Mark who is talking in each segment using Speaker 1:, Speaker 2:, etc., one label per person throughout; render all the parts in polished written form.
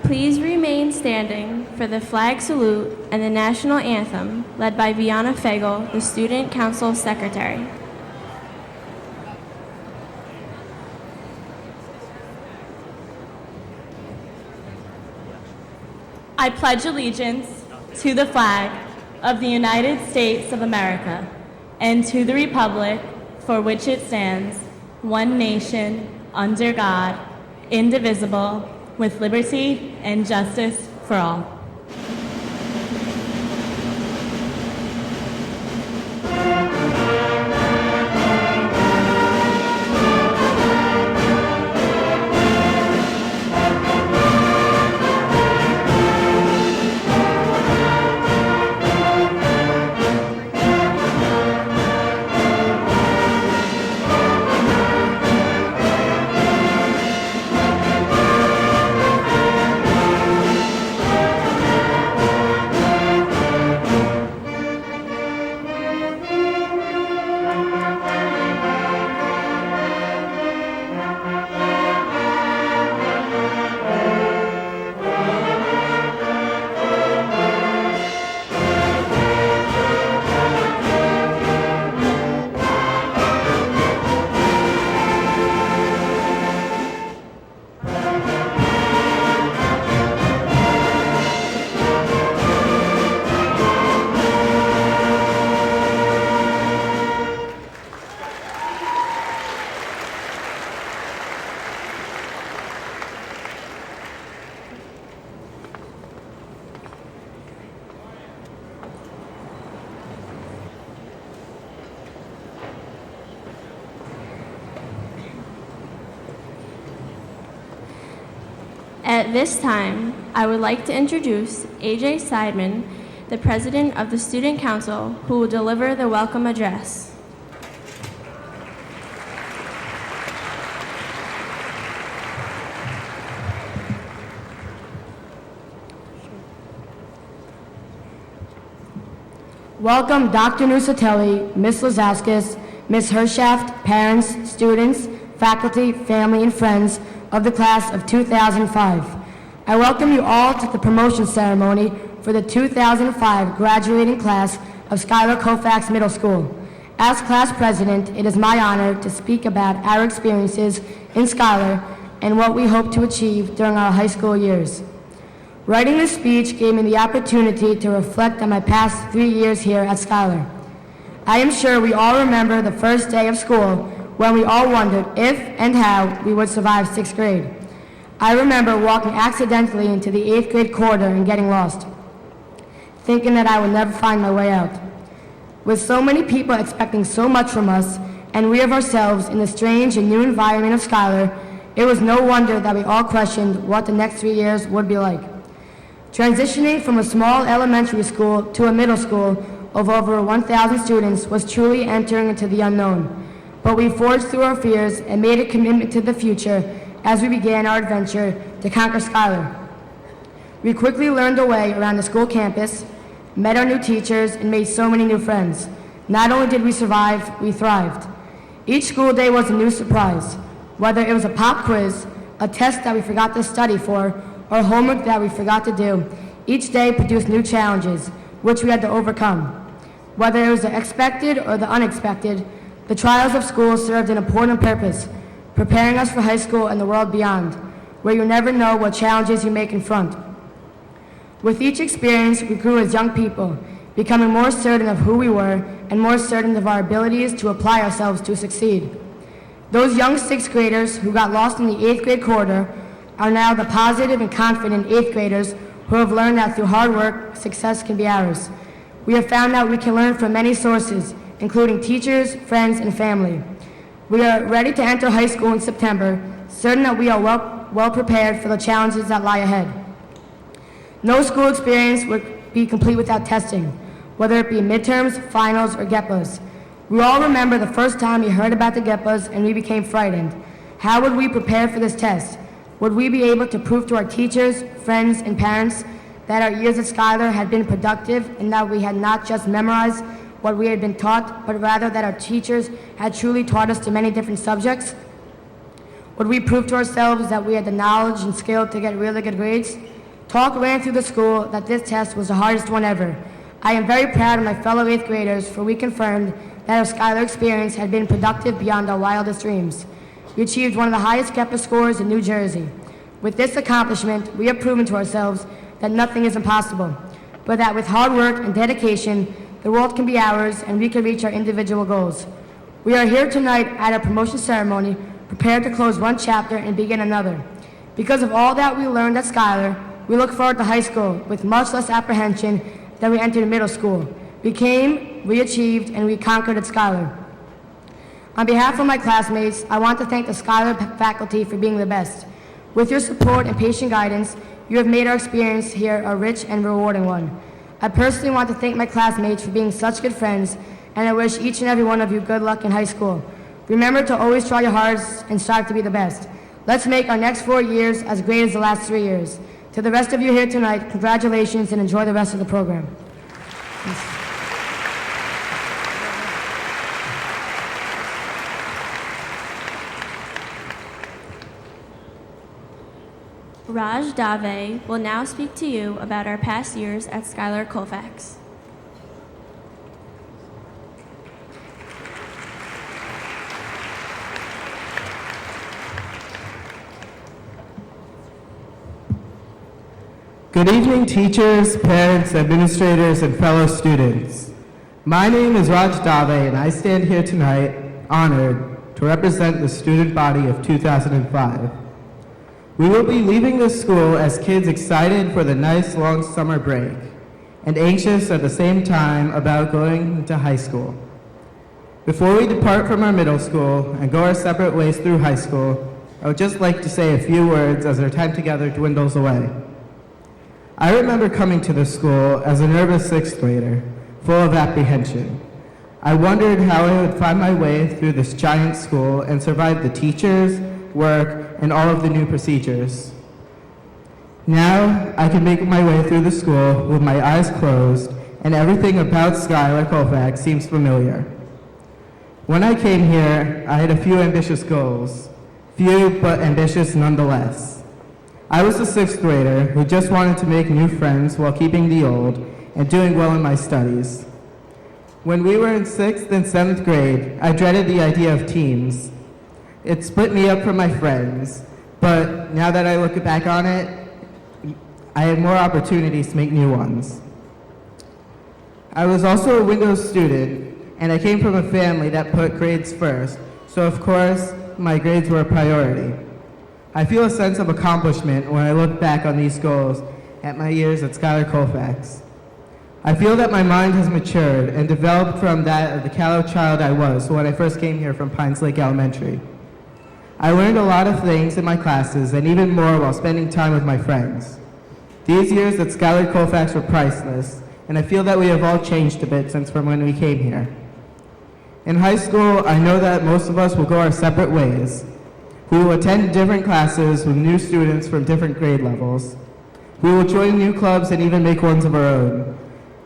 Speaker 1: Please remain standing for the flag salute and the national anthem led by Viana Fagel, the Student Council Secretary. I pledge allegiance to the flag of the United States of America and to the republic for which it stands, one nation, under God, indivisible, with liberty and justice for all. At this time, I would like to introduce A.J. Seidman, the President of the Student Council, who will deliver the welcome address.
Speaker 2: Welcome Dr. Nucitelli, Ms. Lazowskis, Ms. Hershaft, parents, students, faculty, family, and friends of the class of 2005. I welcome you all to the promotion ceremony for the 2005 graduating class of Schuyler Colfax Middle School. As class president, it is my honor to speak about our experiences in Schuyler and what we hope to achieve during our high school years. Writing this speech gave me the opportunity to reflect on my past 3 years here at Schuyler. I am sure we all remember the first day of school when we all wondered if and how we would survive 6th grade. I remember walking accidentally into the 8th grade corridor and getting lost, thinking that I would never find my way out. With so many people expecting so much from us, and we of ourselves in the strange and new environment of Schuyler, it was no wonder that we all questioned what the next 3 years would be like. Transitioning from a small elementary school to a middle school of over 1,000 students was truly entering into the unknown. But we forged through our fears and made a commitment to the future as we began our adventure to conquer Schuyler. We quickly learned our way around the school campus, met our new teachers, and made so many new friends. Not only did we survive, we thrived. Each school day was a new surprise, whether it was a pop quiz, a test that we forgot to study for, or homework that we forgot to do. Each day produced new challenges, which we had to overcome. Whether it was the expected or the unexpected, the trials of school served an important purpose, preparing us for high school and the world beyond, where you never know what challenges you may confront. With each experience, we grew as young people, becoming more certain of who we were and more certain of our abilities to apply ourselves to succeed. Those young 6th graders who got lost in the 8th grade corridor are now the positive and confident 8th graders who have learned that through hard work, success can be ours. We have found that we can learn from many sources, including teachers, friends, and family. We are ready to enter high school in September, certain that we are well prepared for the challenges that lie ahead. No school experience would be complete without testing, whether it be midterms, finals, or GEPAs. We all remember the first time we heard about the GEPAs and we became frightened. How would we prepare for this test? Would we be able to prove to our teachers, friends, and parents that our years at Schuyler had been productive and that we had not just memorized what we had been taught, but rather that our teachers had truly taught us to many different subjects? Would we prove to ourselves that we had the knowledge and skill to get really good grades? Talk ran through the school that this test was the hardest one ever. I am very proud of my fellow 8th graders, for we confirmed that our Schuyler experience had been productive beyond our wildest dreams. We achieved one of the highest CAPA scores in New Jersey. With this accomplishment, we have proven to ourselves that nothing is impossible, but that with hard work and dedication, the world can be ours and we can reach our individual goals. We are here tonight at our promotion ceremony, prepared to close one chapter and begin another. Because of all that we learned at Schuyler, we look forward to high school with much less apprehension than we entered middle school. We came, we achieved, and we conquered at Schuyler. On behalf of my classmates, I want to thank the Schuyler faculty for being the best. With your support and patient guidance, you have made our experience here a rich and rewarding one. I personally want to thank my classmates for being such good friends, and I wish each and every one of you good luck in high school. Remember to always try your hardest and strive to be the best. Let's make our next 4 years as great as the last 3 years. To the rest of you here tonight, congratulations and enjoy the rest of the program.
Speaker 1: Raj Dave will now speak to you about our past years at Schuyler Colfax.
Speaker 3: Good evening, teachers, parents, administrators, and fellow students. My name is Raj Dave, and I stand here tonight honored to represent the student body of 2005. We will be leaving this school as kids excited for the nice long summer break and anxious at the same time about going into high school. Before we depart from our middle school and go our separate ways through high school, I would just like to say a few words as our time together dwindles away. I remember coming to this school as a nervous 6th grader, full of apprehension. I wondered how I would find my way through this giant school and survive the teachers, work, and all of the new procedures. Now, I can make my way through the school with my eyes closed, and everything about Schuyler Colfax seems familiar. When I came here, I had a few ambitious goals, few but ambitious nonetheless. I was a 6th grader who just wanted to make new friends while keeping the old and doing well in my studies. When we were in 6th and 7th grade, I dreaded the idea of teams. It split me up from my friends, but now that I look back on it, I had more opportunities to make new ones. I was also a Windows student, and I came from a family that put grades first, so of course, my grades were a priority. I feel a sense of accomplishment when I look back on these goals at my years at Schuyler Colfax. I feel that my mind has matured and developed from that of the callow child I was when I first came here from Pines Lake Elementary. I learned a lot of things in my classes and even more while spending time with my friends. These years at Schuyler Colfax were priceless, and I feel that we have all changed a bit since from when we came here. In high school, I know that most of us will go our separate ways. We will attend different classes with new students from different grade levels. We will join new clubs and even make ones of our own.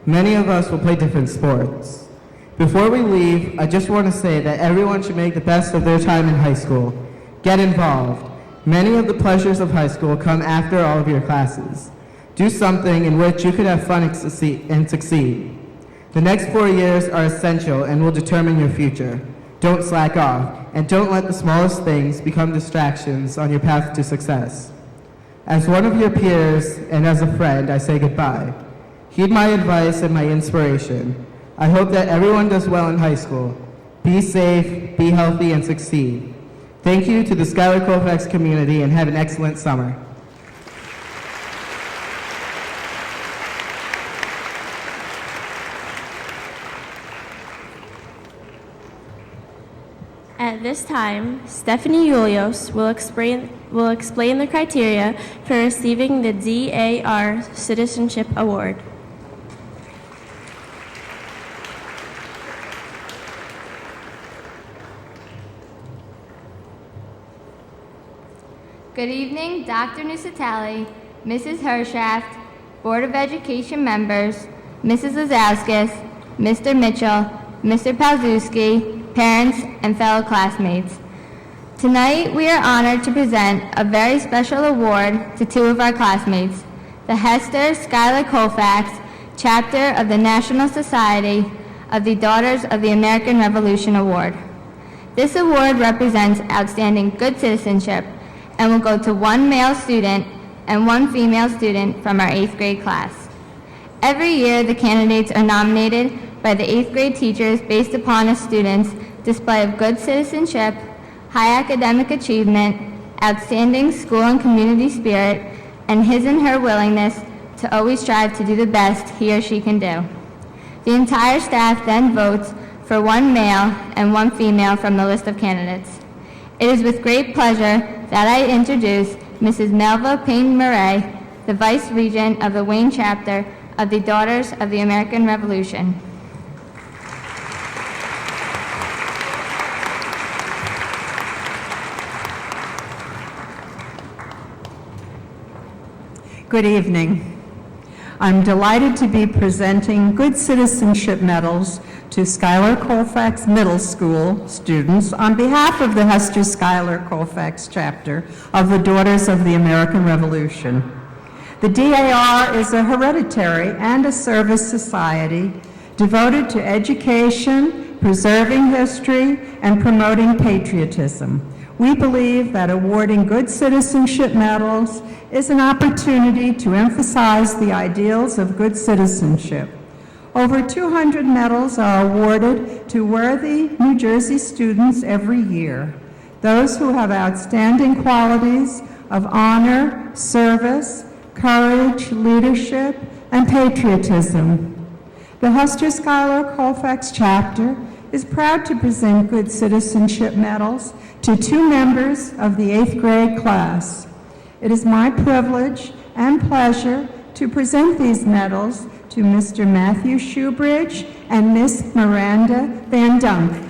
Speaker 3: Many of us will play different sports. Before we leave, I just want to say that everyone should make the best of their time in high school. Get involved. Many of the pleasures of high school come after all of your classes. Do something in which you could have fun and succeed. The next 4 years are essential and will determine your future. Don't slack off, and don't let the smallest things become distractions on your path to success. As one of your peers and as a friend, I say goodbye. Heed my advice and my inspiration. I hope that everyone does well in high school. Be safe, be healthy, and succeed. Thank you to the Schuyler Colfax community, and have an excellent summer.
Speaker 1: At this time, Stephanie Julios will explain the criteria for receiving the DAR Citizenship Award.
Speaker 4: Good evening, Dr. Nucitelli, Mrs. Hershaft, Board of Education members, Mrs. Lazowskis, Mr. Mitchell, Mr. Palzewski, parents, and fellow classmates. Tonight, we are honored to present a very special award to two of our classmates, the Hester Schuyler Colfax Chapter of the National Society of the Daughters of the American Revolution Award. This award represents outstanding good citizenship and will go to one male student and one female student from our 8th grade class. Every year, the candidates are nominated by the 8th grade teachers based upon a student's display of good citizenship, high academic achievement, outstanding school and community spirit, and his and her willingness to always strive to do the best he or she can do. The entire staff then votes for one male and one female from the list of candidates. It is with great pleasure that I introduce Mrs. Melva Payne-Murray, the Vice Regent of the Wayne Chapter of the Daughters of the American Revolution.
Speaker 5: Good evening. I'm delighted to be presenting Good Citizenship Medals to Schuyler Colfax Middle School students on behalf of the Hester Schuyler Colfax Chapter of the Daughters of the American Revolution. The DAR is a hereditary and a service society devoted to education, preserving history, and promoting patriotism. We believe that awarding Good Citizenship Medals is an opportunity to emphasize the ideals of good citizenship. Over 200 medals are awarded to worthy New Jersey students every year, those who have outstanding qualities of honor, service, courage, leadership, and patriotism. The Hester Schuyler Colfax Chapter is proud to present Good Citizenship Medals to 2 members of the 8th grade class. It is my privilege and pleasure to present these medals to Mr. Matthew Shoebridge and Miss Miranda Van Dunk.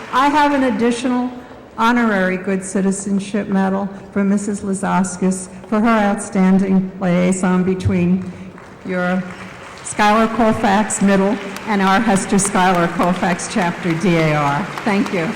Speaker 5: I have an additional honorary Good Citizenship Medal for Mrs. Lizauskas for her outstanding liaison between your Schuyler Colfax Middle and our Hester Schuyler Colfax Chapter DAR. Thank you.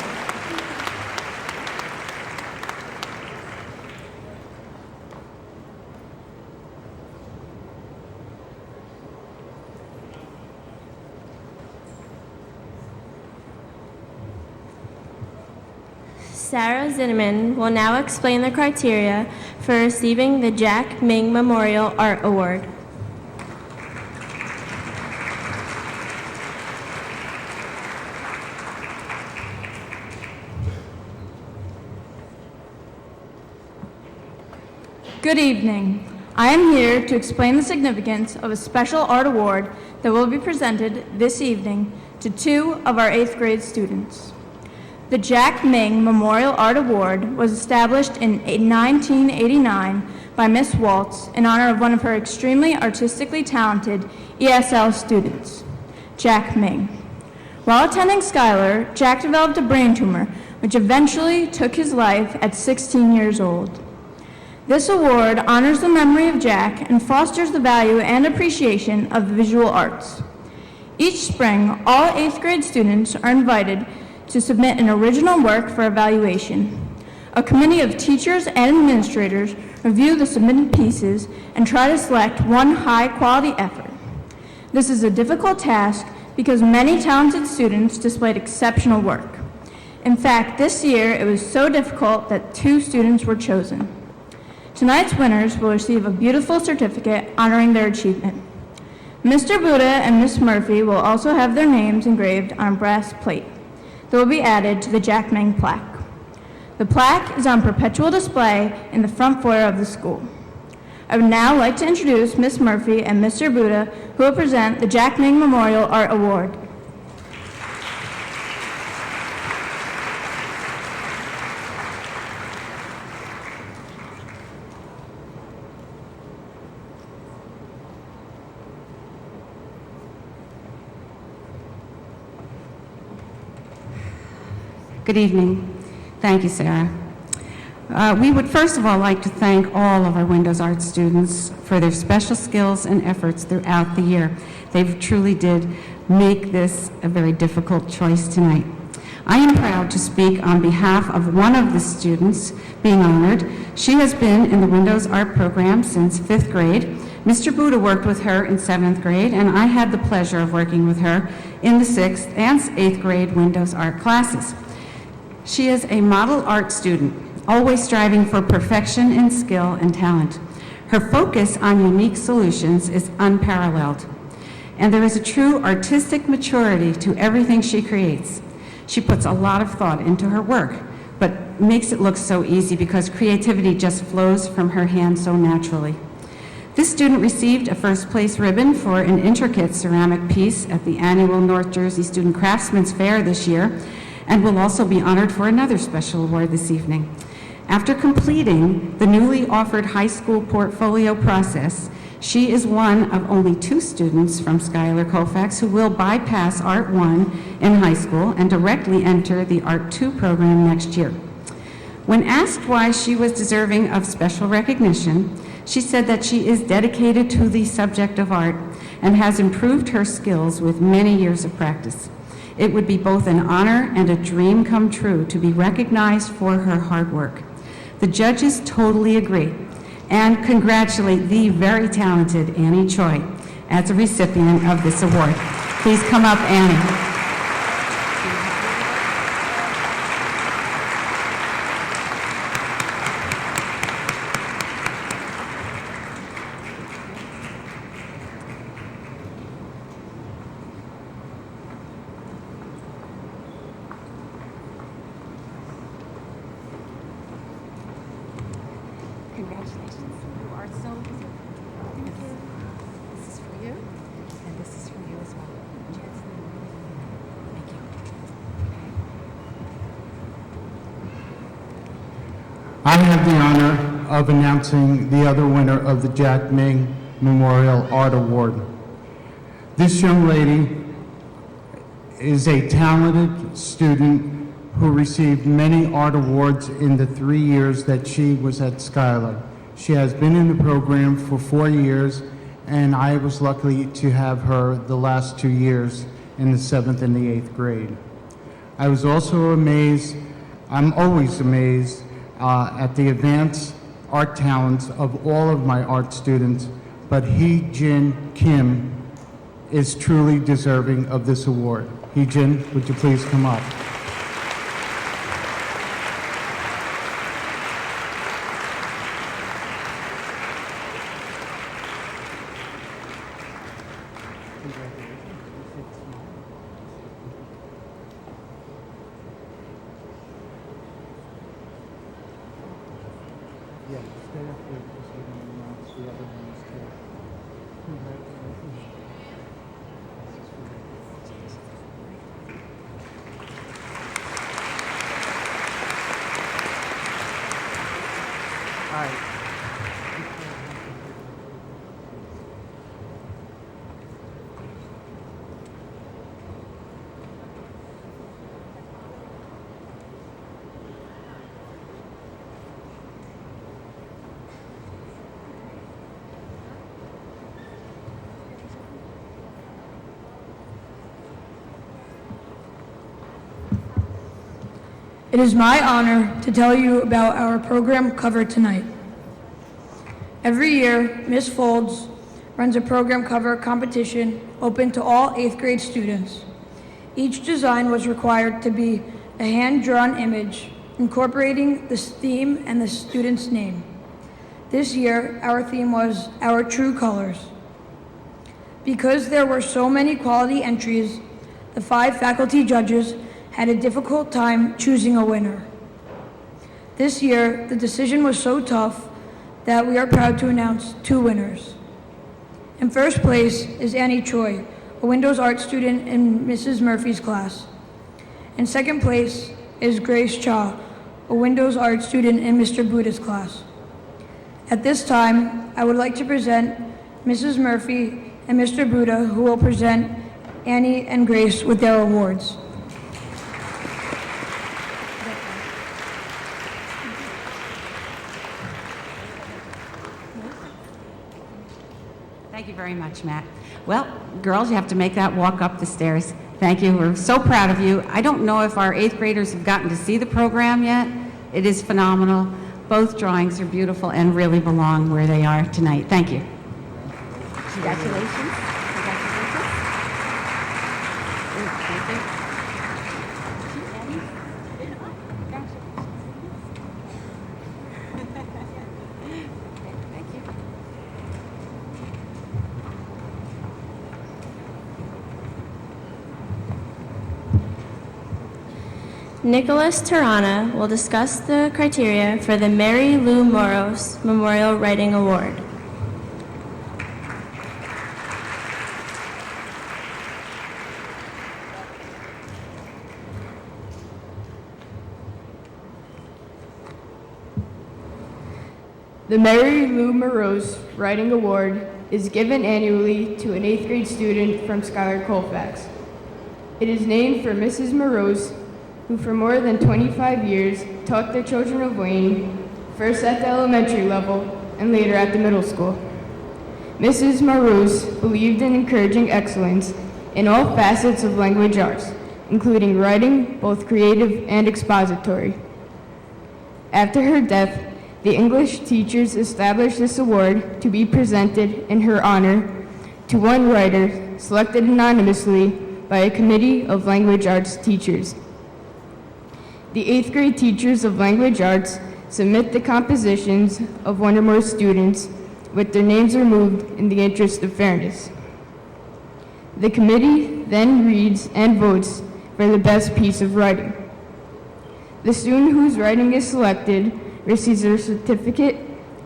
Speaker 1: Sarah Zinneman will now explain the criteria for receiving the Jack Ming Memorial Art Award.
Speaker 6: Good evening. I am here to explain the significance of a special art award that will be presented this evening to 2 of our 8th grade students. The Jack Ming Memorial Art Award was established in 1989 by Miss Waltz in honor of one of her extremely artistically talented ESL students, Jack Ming. While attending Schuyler, Jack developed a brain tumor, which eventually took his life at 16 years old. This award honors the memory of Jack and fosters the value and appreciation of the visual arts. Each spring, all 8th grade students are invited to submit an original work for evaluation. A committee of teachers and administrators review the submitted pieces and try to select one high-quality effort. This is a difficult task because many talented students displayed exceptional work. In fact, this year it was so difficult that 2 students were chosen. Tonight's winners will receive a beautiful certificate honoring their achievement. Mr. Buddha and Miss Murphy will also have their names engraved on a brass plate that will be added to the Jack Ming plaque. The plaque is on perpetual display in the front foyer of the school. I would now like to introduce Miss Murphy and Mr. Buddha, who will present the Jack Ming Memorial Art Award.
Speaker 7: Good evening. Thank you, Sarah. We would first of all like to thank all of our Windows Art students for their special skills and efforts throughout the year. They truly did make this a very difficult choice tonight. I am proud to speak on behalf of one of the students being honored. She has been in the Windows Art program since 5th grade. Mr. Buddha worked with her in 7th grade, and I had the pleasure of working with her in the 6th and 8th grade Windows Art classes. She is a model art student, always striving for perfection in skill and talent. Her focus on unique solutions is unparalleled, and there is a true artistic maturity to everything she creates. She puts a lot of thought into her work, but makes it look so easy because creativity just flows from her hand so naturally. This student received a first-place ribbon for an intricate ceramic piece at the annual North Jersey Student Craftsman's Fair this year, and will also be honored for another special award this evening. After completing the newly offered high school portfolio process, she is one of only 2 students from Schuyler Colfax who will bypass Art 1 in high school and directly enter the Art 2 program next year. When asked why she was deserving of special recognition, she said that she is dedicated to the subject of art and has improved her skills with many years of practice. It would be both an honor and a dream come true to be recognized for her hard work. The judges totally agree and congratulate the very talented Annie Choi as a recipient of this award. Please come up, Annie. Congratulations. You are so deserving. Thank you. This is for you, and this is for you as well. Thank you.
Speaker 3: I have the honor of announcing the other winner of the Jack Ming Memorial Art Award. This young lady is a talented student who received many art awards in the 3 years that she was at Schuyler. She has been in the program for 4 years, and I was lucky to have her the last 2 years in the 7th and the 8th grade. I was also amazed, I'm always amazed, at the advanced art talents of all of my art students, but Hee Jin Kim is truly deserving of this award. Hee Jin, would you please come up? Yeah, stay up there because we're going to announce the other ones too. Congratulations. All right.
Speaker 8: It is my honor to tell you about our program cover tonight. Every year, Ms. Folds runs a program cover competition open to all 8th grade students. Each design was required to be a hand-drawn image incorporating the theme and the student's name. This year, our theme was Our True Colors. Because there were so many quality entries, the 5 faculty judges had a difficult time choosing a winner. This year, the decision was so tough that we are proud to announce 2 winners. In first place is Annie Choi, a Windows Art student in Mrs. Murphy's class. In second place is Grace Cha, a Windows Art student in Mr. Buddha's class. At this time, I would like to present Mrs. Murphy and Mr. Buddha, who will present Annie and Grace with their awards.
Speaker 7: Thank you very much, Matt. Well, girls, you have to make that walk up the stairs. Thank you. We're so proud of you. I don't know if our 8th graders have gotten to see the program yet. It is phenomenal. Both drawings are beautiful and really belong where they are tonight. Thank you. Congratulations.
Speaker 1: Nicholas Tarana will discuss the criteria for the Mary Lou Moros Memorial Writing Award.
Speaker 9: The Mary Lou Morose Writing Award is given annually to an 8th grade student from Schuyler, Colfax. It is named for Mrs. Morose, who for more than 25 years taught the children of Wayne, first at the elementary level and later at the middle school. Mrs. Morose believed in encouraging excellence in all facets of language arts, including writing, both creative and expository. After her death, the English teachers established this award to be presented in her honor to one writer selected anonymously by a committee of language arts teachers. The 8th grade teachers of language arts submit the compositions of one or more students with their names removed in the interest of fairness. The committee then reads and votes for the best piece of writing. The student whose writing is selected receives a certificate,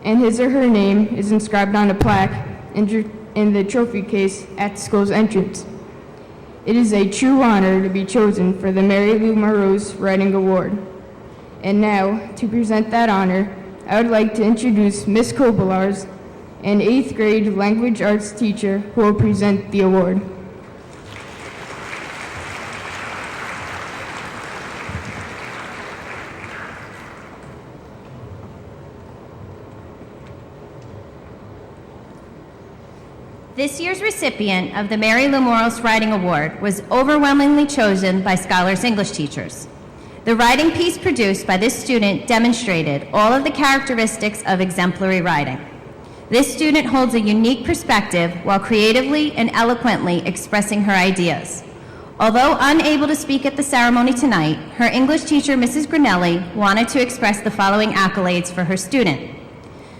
Speaker 9: and his or her name is inscribed on a plaque in the trophy case at the school's entrance. It is a true honor to be chosen for the Mary Lou Morose Writing Award. And now, to present that honor, I would like to introduce Ms. Kobolars, an 8th grade language arts teacher who will present the award.
Speaker 10: This year's recipient of the Mary Lou Morose Writing Award was overwhelmingly chosen by Schuyler's English teachers. The writing piece produced by this student demonstrated all of the characteristics of exemplary writing. This student holds a unique perspective while creatively and eloquently expressing her ideas. Although unable to speak at the ceremony tonight, her English teacher, Mrs. Grinelli, wanted to express the following accolades for her student.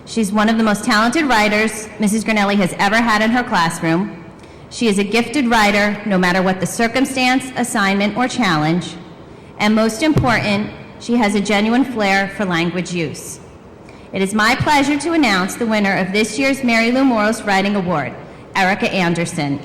Speaker 10: She's one of the most talented writers Mrs. Grinelli has ever had in her classroom. She is a gifted writer, no matter what the circumstance, assignment, or challenge. And most important, she has a genuine flair for language use. It is my pleasure to announce the winner of this year's Mary Lou Morose Writing Award, Erica Anderson.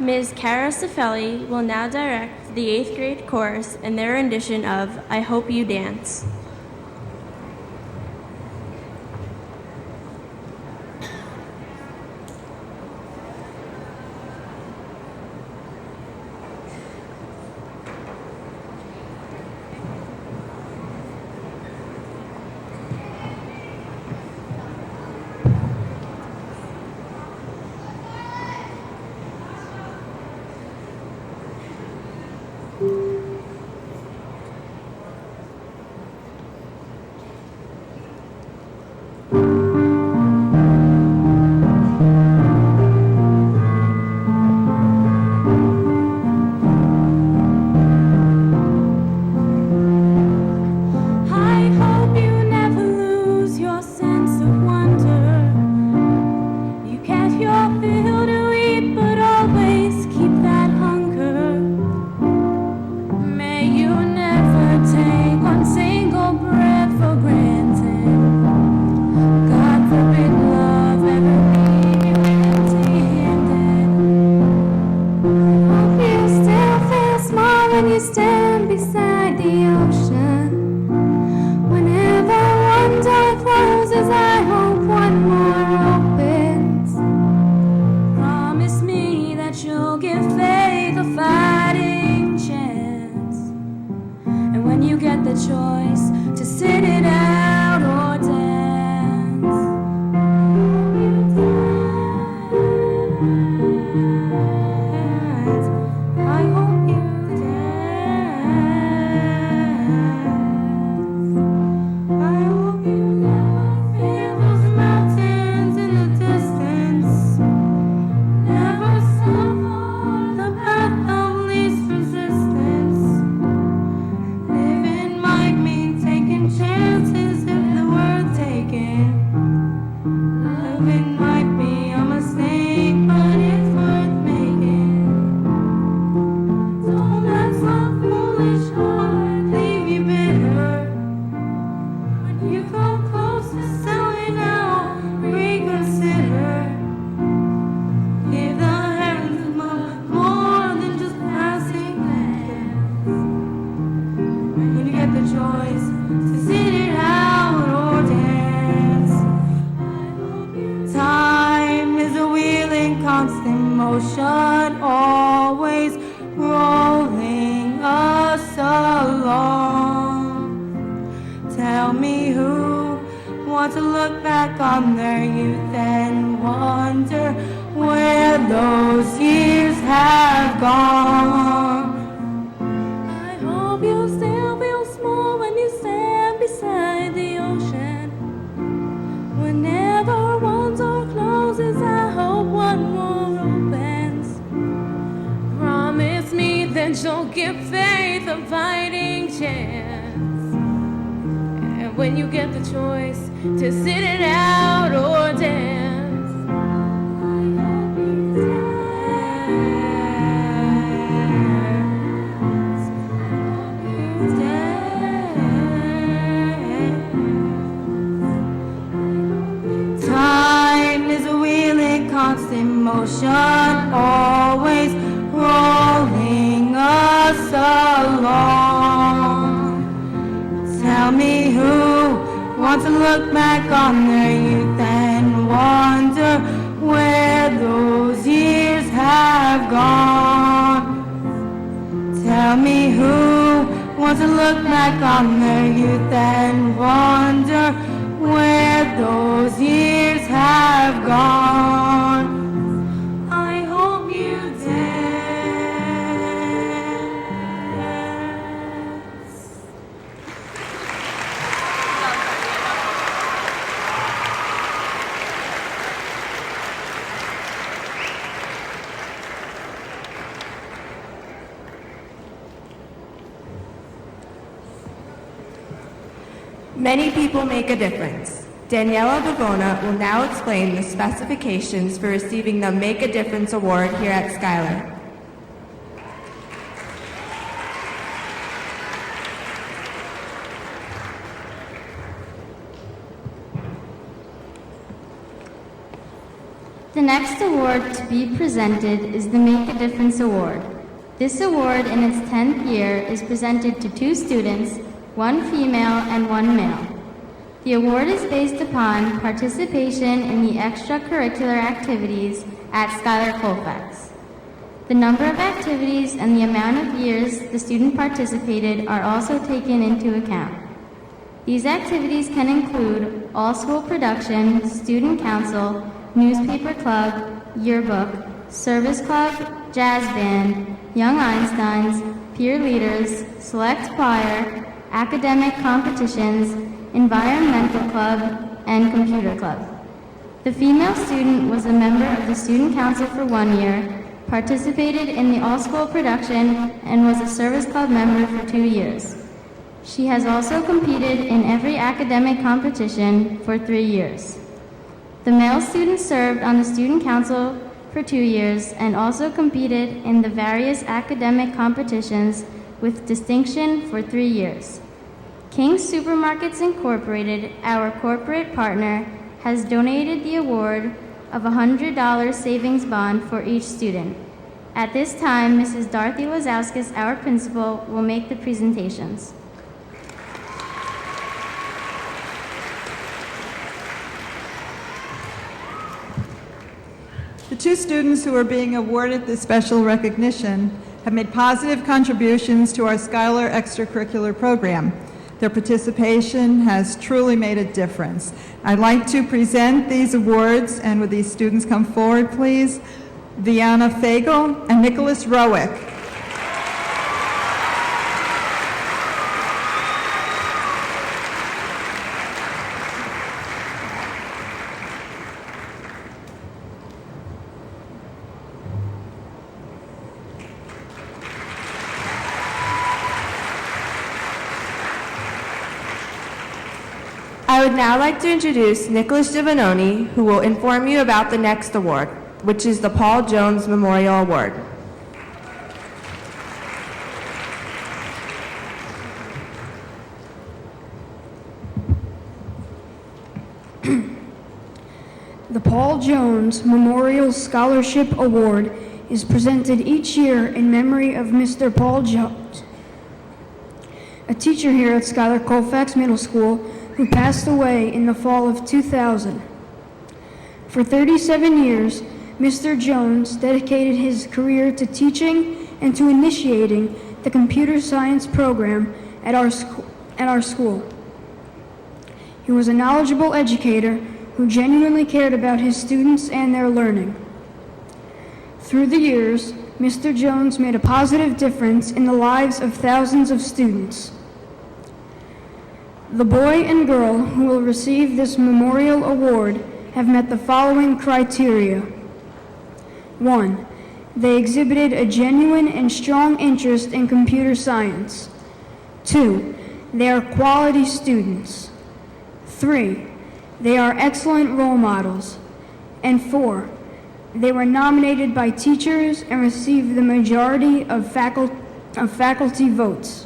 Speaker 1: Ms. Cara Cifelli will now direct the 8th grade chorus in their rendition of I Hope You Dance.
Speaker 11: Many people make a difference. Daniela Bavona will now explain the specifications for receiving the Make a Difference Award here at Schuyler.
Speaker 4: The next award to be presented is the Make a Difference Award. This award in its 10th year is presented to 2 students, 1 female and 1 male. The award is based upon participation in the extracurricular activities at Schuyler Colfax. The number of activities and the amount of years the student participated are also taken into account. These activities can include all-school production, student council, newspaper club, yearbook, service club, jazz band, Young Einsteins, peer leaders, select choir, academic competitions, environmental club, and computer club. The female student was a member of the student council for 1 year, participated in the all-school production, and was a service club member for 2 years. She has also competed in every academic competition for 3 years. The male student served on the student council for 2 years and also competed in the various academic competitions with distinction for 3 years. King Supermarkets Incorporated, our corporate partner, has donated the award of $100 savings bond for each student. At this time, Mrs. Dorothy Lazowskis, our principal, will make the presentations.
Speaker 5: The 2 students who are being awarded this special recognition have made positive contributions to our Schuyler extracurricular program. Their participation has truly made a difference. I'd like to present these awards, and would these students come forward, please? Vianna Fagel and Nicholas Rowick.
Speaker 11: I would now like to introduce Nicholas Giovannoni, who will inform you about the next award, which is the Paul Jones Memorial Award.
Speaker 8: The Paul Jones Memorial Scholarship Award is presented each year in memory of Mr. Paul Jones, a teacher here at Schuyler Colfax Middle School who passed away in the fall of 2000. For 37 years, Mr. Jones dedicated his career to teaching and to initiating the computer science program at our school. He was a knowledgeable educator who genuinely cared about his students and their learning. Through the years, Mr. Jones made a positive difference in the lives of thousands of students. The boy and girl who will receive this memorial award have met the following criteria. 1. They exhibited a genuine and strong interest in computer science. 2. They are quality students. 3. They are excellent role models. And 4. They were nominated by teachers and received the majority of faculty votes.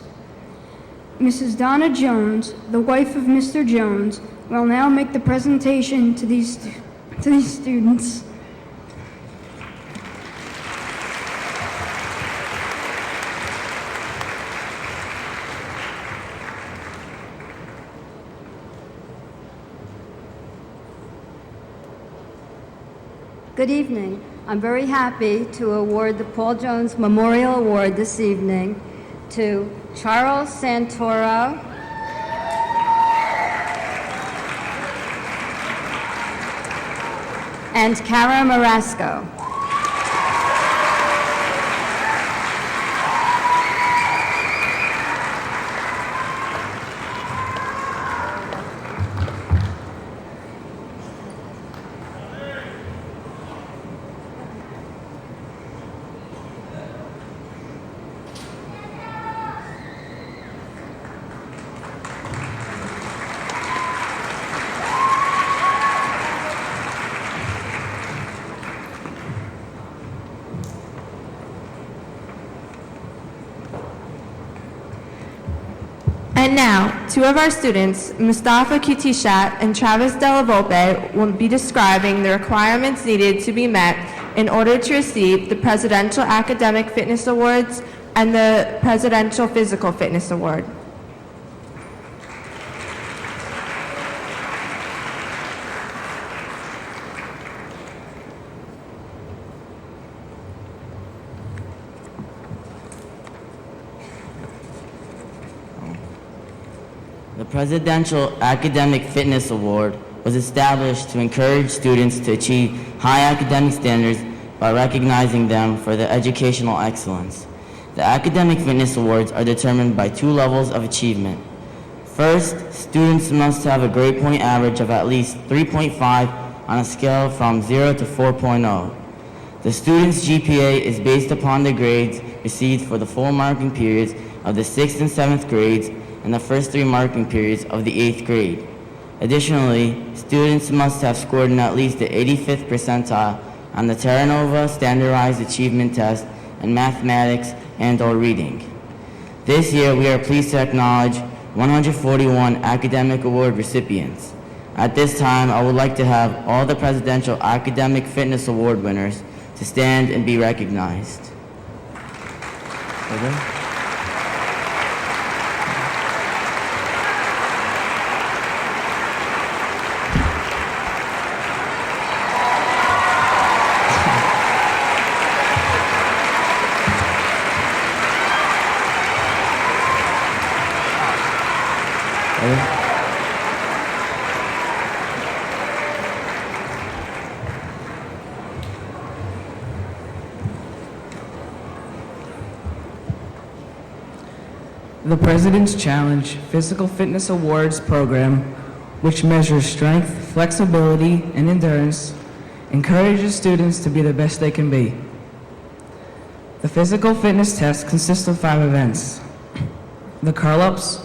Speaker 8: Mrs. Donna Jones, the wife of Mr. Jones, will now make the presentation to these students.
Speaker 12: Good evening. I'm very happy to award the Paul Jones Memorial Award this evening to Charles Santoro and Cara Marasco.
Speaker 11: And now, two of our students, Mustafa Kutishat and Travis Della Volpe, will be describing the requirements needed to be met in order to receive the Presidential Academic Fitness Awards and the Presidential Physical Fitness Award.
Speaker 13: The Presidential Academic Fitness Award was established to encourage students to achieve high academic standards by recognizing them for their educational excellence. The Academic Fitness Awards are determined by two levels of achievement. First, students must have a grade point average of at least 3.5 on a scale from 0 to 4.0. The student's GPA is based upon the grades received for the 4 marking periods of the 6th and 7th grades and the first 3 marking periods of the 8th grade. Additionally, students must have scored in at least the 85th percentile on the Terra Nova Standardized Achievement Test in mathematics and/or reading. This year, we are pleased to acknowledge 141 academic award recipients. At this time, I would like to have all the Presidential Academic Fitness Award winners to stand and be recognized. Okay.
Speaker 3: The President's Challenge Physical Fitness Awards program, which measures strength, flexibility, and endurance, encourages students to be the best they can be. The physical fitness test consists of 5 events. The curl-ups,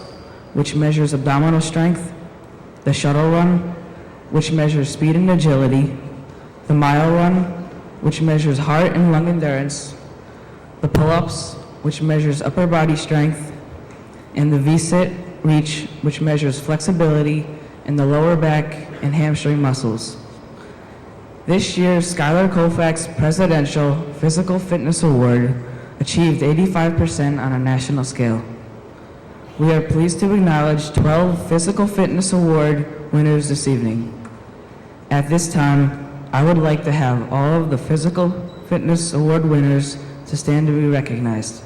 Speaker 3: which measures abdominal strength, the shuttle run, which measures speed and agility, the mile run, which measures heart and lung endurance, the pull-ups, which measures upper body strength, and the V-sit reach, which measures flexibility in the lower back and hamstring muscles. This year's Schuyler Colfax Presidential Physical Fitness Award achieved 85% on a national scale. We are pleased to acknowledge 12 Physical Fitness Award winners this evening. At this time, I would like to have all of the Physical Fitness Award winners to stand to be recognized.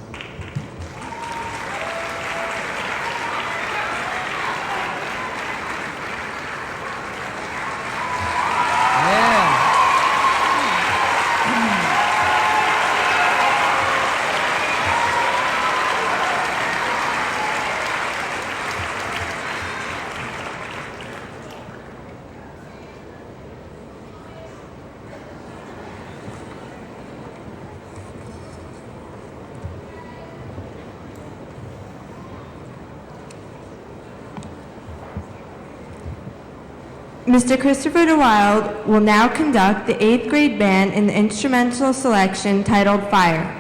Speaker 11: Mr. Christopher DeWild will now conduct the 8th grade band in the instrumental selection titled Fire.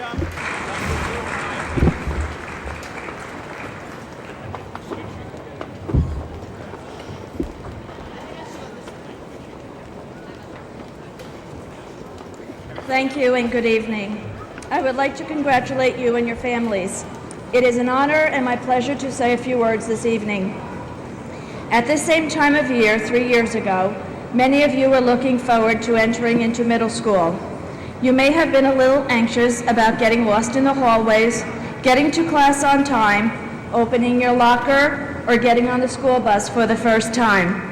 Speaker 6: Thank you and good evening. I would like to congratulate you and your families. It is an honor and my pleasure to say a few words this evening. At this same time of year, 3 years ago, many of you were looking forward to entering into middle school. You may have been a little anxious about getting lost in the hallways, getting to class on time, opening your locker, or getting on the school bus for the first time.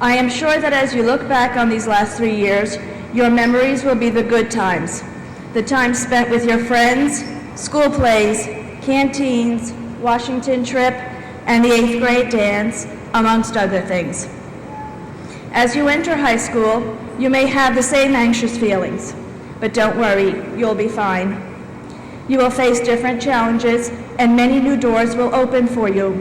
Speaker 6: I am sure that as you look back on these last 3 years, your memories will be the good times, the time spent with your friends, school plays, canteens, Washington trip, and the 8th grade dance, amongst other things. As you enter high school, you may have the same anxious feelings, but don't worry, you'll be fine. You will face different challenges, and many new doors will open for you.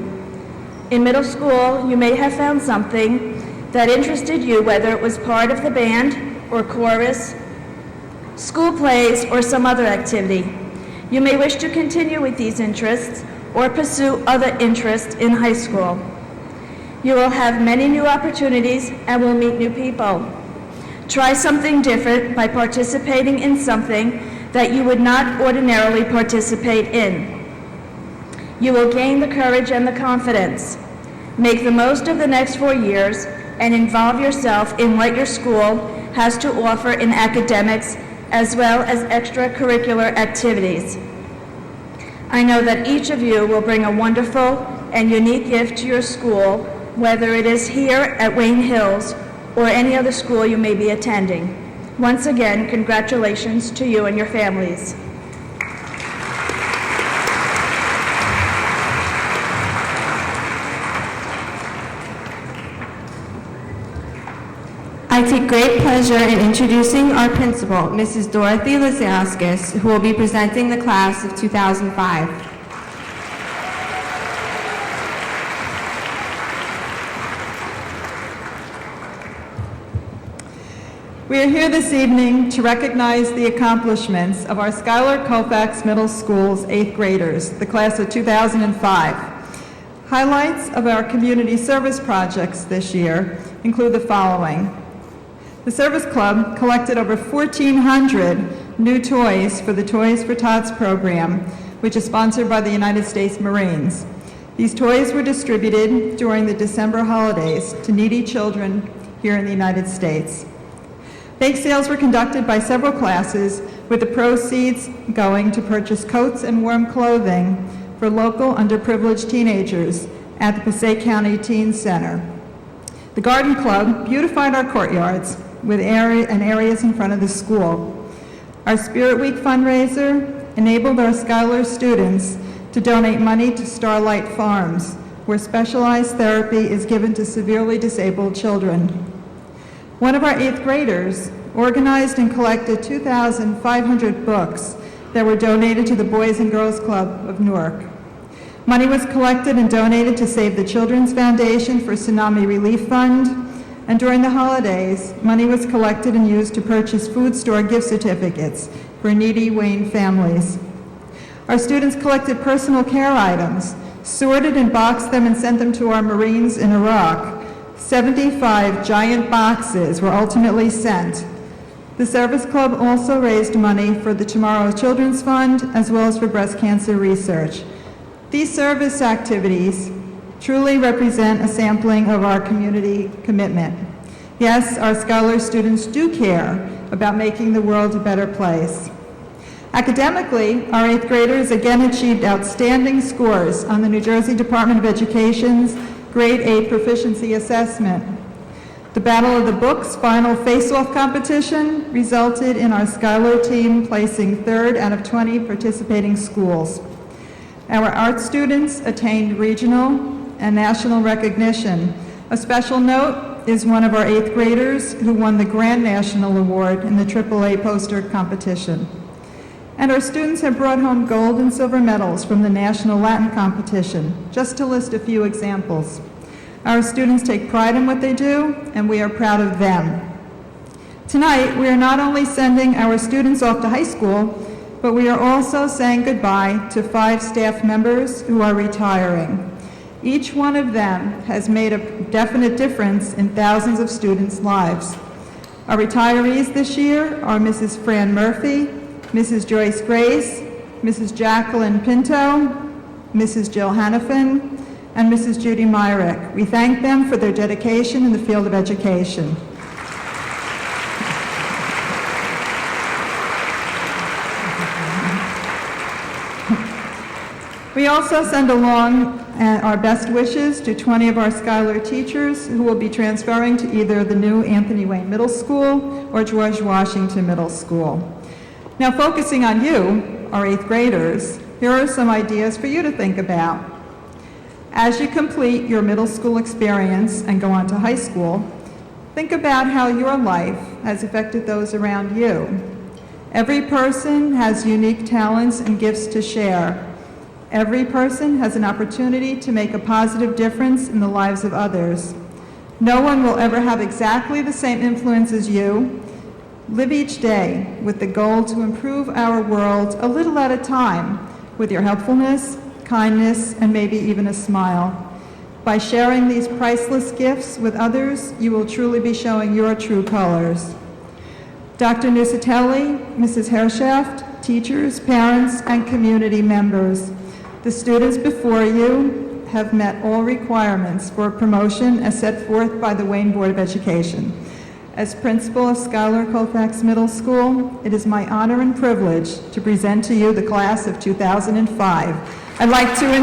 Speaker 6: In middle school, you may have found something that interested you, whether it was part of the band, or chorus, school plays, or some other activity. You may wish to continue with these interests or pursue other interests in high school. You will have many new opportunities and will meet new people. Try something different by participating in something that you would not ordinarily participate in. You will gain the courage and the confidence. Make the most of the next 4 years and involve yourself in what your school has to offer in academics as well as extracurricular activities. I know that each of you will bring a wonderful and unique gift to your school, whether it is here at Wayne Hills or any other school you may be attending. Once again, congratulations to you and your families.
Speaker 11: I take great pleasure in introducing our principal, Mrs. Dorothy Lazauskas, who will be presenting the class of 2005.
Speaker 5: We are here this evening to recognize the accomplishments of our Schuyler Colfax Middle School's 8th graders, the class of 2005. Highlights of our community service projects this year include the following. The Service Club collected over 1,400 new toys for the Toys for Tots program, which is sponsored by the United States Marines. These toys were distributed during the December holidays to needy children here in the United States. Bake sales were conducted by several classes, with the proceeds going to purchase coats and warm clothing for local underprivileged teenagers at the Passaic County Teen Center. The Garden Club beautified our courtyards with areas in front of the school. Our Spirit Week fundraiser enabled our Schuyler students to donate money to Starlight Farms, where specialized therapy is given to severely disabled children. One of our 8th graders organized and collected 2,500 books that were donated to the Boys and Girls Club of Newark. Money was collected and donated to Save the Children's Foundation for Tsunami Relief Fund, and during the holidays, money was collected and used to purchase food store gift certificates for needy Wayne families. Our students collected personal care items, sorted and boxed them and sent them to our Marines in Iraq. 75 giant boxes were ultimately sent. The Service Club also raised money for the Tomorrow Children's Fund as well as for breast cancer research. These service activities truly represent a sampling of our community commitment. Yes, our Schuyler students do care about making the world a better place. Academically, our 8th graders again achieved outstanding scores on the New Jersey Department of Education's Grade 8 Proficiency Assessment. The Battle of the Books final face-off competition resulted in our Schuyler team placing 3rd out of 20 participating schools. Our art students attained regional and national recognition. A special note is one of our 8th graders who won the Grand National Award in the AAA poster competition. And our students have brought home gold and silver medals from the National Latin Competition, just to list a few examples. Our students take pride in what they do, and we are proud of them. Tonight, we are not only sending our students off to high school, but we are also saying goodbye to 5 staff members who are retiring. Each one of them has made a definite difference in thousands of students' lives. Our retirees this year are Mrs. Fran Murphy, Mrs. Joyce Grace, Mrs. Jacqueline Pinto, Mrs. Jill Hannafin, and Mrs. Judy Myrick. We thank them for their dedication in the field of education. We also send along our best wishes to 20 of our Schuyler teachers who will be transferring to either the new Anthony Wayne Middle School or George Washington Middle School. Now, focusing on you, our 8th graders, here are some ideas for you to think about. As you complete your middle school experience and go on to high school, think about how your life has affected those around you. Every person has unique talents and gifts to share. Every person has an opportunity to make a positive difference in the lives of others. No one will ever have exactly the same influence as you. Live each day with the goal to improve our world a little at a time with your helpfulness, kindness, and maybe even a smile. By sharing these priceless gifts with others, you will truly be showing your true colors. Dr. Nucitelli, Mrs. Hershaft, teachers, parents, and community members, the students before you have met all requirements for promotion as set forth by the Wayne Board of Education. As principal of Schuyler Colfax Middle School, it is my honor and privilege to present to you the class of 2005. I'd like to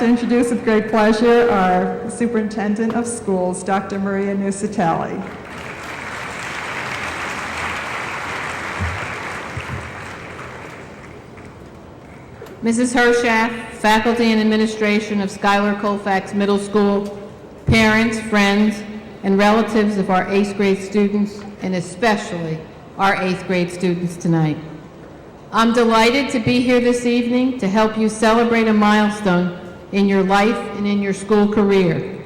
Speaker 5: introduce with great pleasure our Superintendent of Schools, Dr. Maria Nucitelli.
Speaker 14: Mrs. Hershaft, faculty and administration of Schuyler Colfax Middle School, parents, friends, and relatives of our 8th grade students, and especially our 8th grade students tonight. I'm delighted to be here this evening to help you celebrate a milestone in your life and in your school career.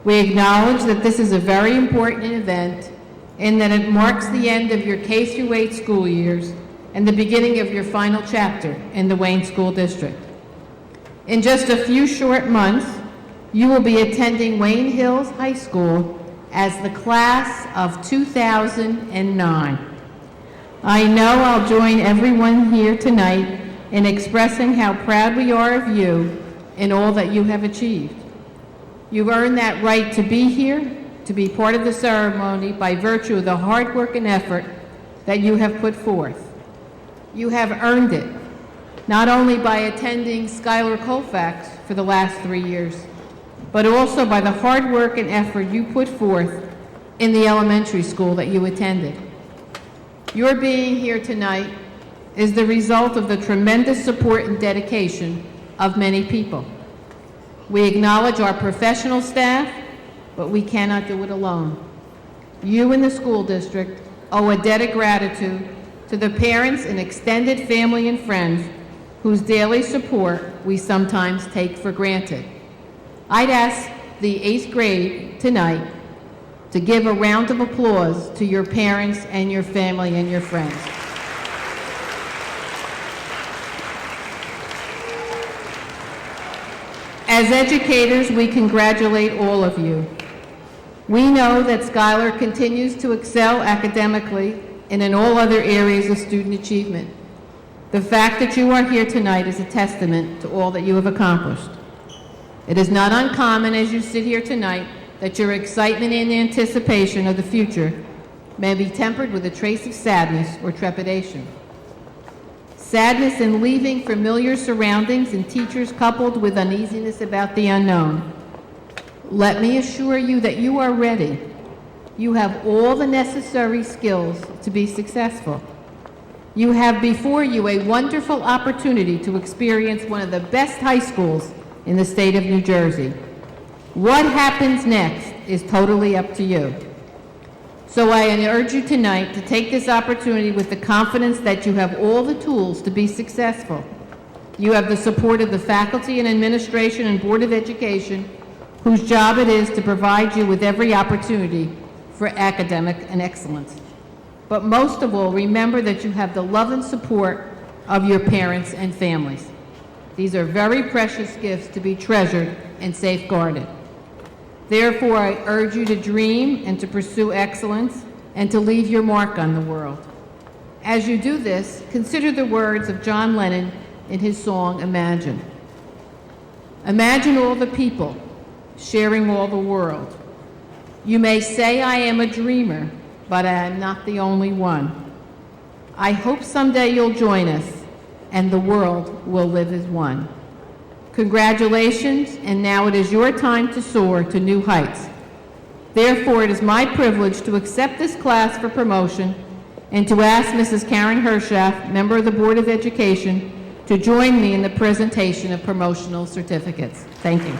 Speaker 14: We acknowledge that this is a very important event and that it marks the end of your K-8 school years and the beginning of your final chapter in the Wayne School District. In just a few short months, you will be attending Wayne Hills High School as the class of 2009. I know I'll join everyone here tonight in expressing how proud we are of you and all that you have achieved. You've earned that right to be here, to be part of the ceremony by virtue of the hard work and effort that you have put forth. You have earned it, not only by attending Schuyler Colfax for the last 3 years, but also by the hard work and effort you put forth in the elementary school that you attended. Your being here tonight is the result of the tremendous support and dedication of many people. We acknowledge our professional staff, but we cannot do it alone. You and the school district owe a debt of gratitude to the parents and extended family and friends whose daily support we sometimes take for granted. I'd ask the 8th grade tonight to give a round of applause to your parents and your family and your friends. As educators, we congratulate all of you. We know that Schuyler continues to excel academically and in all other areas of student achievement. The fact that you are here tonight is a testament to all that you have accomplished. It is not uncommon as you sit here tonight that your excitement and anticipation of the future may be tempered with a trace of sadness or trepidation. Sadness in leaving familiar surroundings and teachers coupled with uneasiness about the unknown. Let me assure you that you are ready. You have all the necessary skills to be successful. You have before you a wonderful opportunity to experience one of the best high schools in the state of New Jersey. What happens next is totally up to you. So I urge you tonight to take this opportunity with the confidence that you have all the tools to be successful. You have the support of the faculty and administration and Board of Education whose job it is to provide you with every opportunity for academic and excellence. But most of all, remember that you have the love and support of your parents and families. These are very precious gifts to be treasured and safeguarded. Therefore, I urge you to dream and to pursue excellence and to leave your mark on the world. As you do this, consider the words of John Lennon in his song, Imagine. Imagine all the people sharing all the world. You may say I am a dreamer, but I am not the only one. I hope someday you'll join us and the world will live as one. Congratulations, and now it is your time to soar to new heights. Therefore, it is my privilege to accept this class for promotion and to ask Mrs. Karen Hershaft, member of the Board of Education, to join me in the presentation of promotional certificates. Thank you.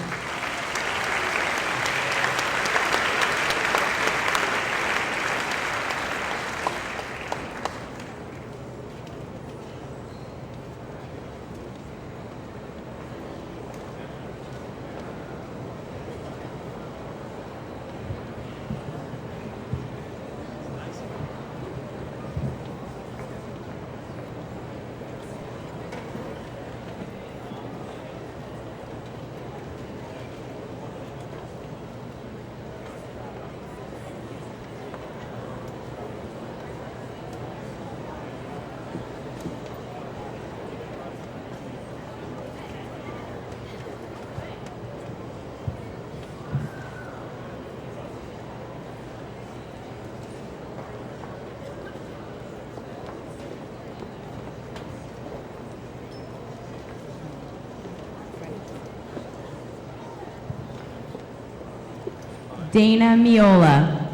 Speaker 1: Dana Miola.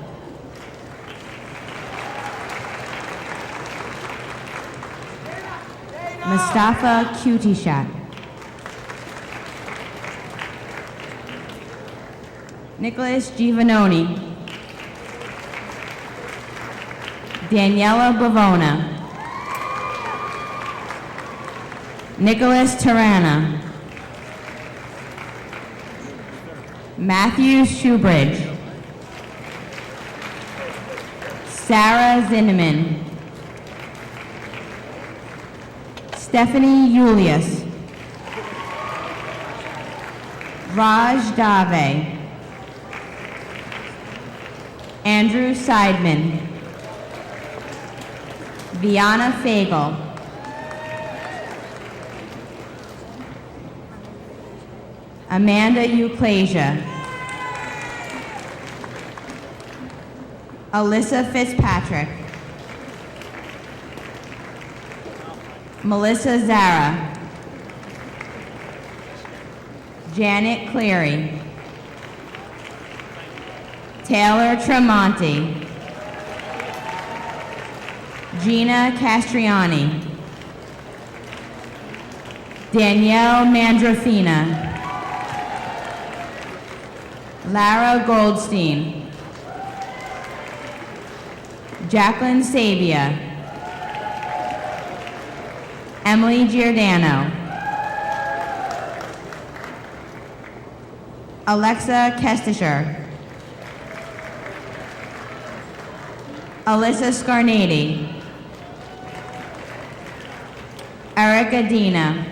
Speaker 1: Mustafa Kutishat. Nicholas Giovanoni. Daniela Bavona. Nicholas Tarana. Matthew Shoebridge. Sarah Zinneman. Stephanie Julius. Raj Dave. Andrew Seidman. Viana Fagel. Amanda Euclasia. Alyssa Fitzpatrick. Melissa Zara. Janet Cleary. Taylor Tremonti. Gina Castriani. Danielle Mandrafina. Lara Goldstein. Jacqueline Sabia. Emily Giordano. Alexa Kestisher. Alyssa Scarnati. Erica Dina.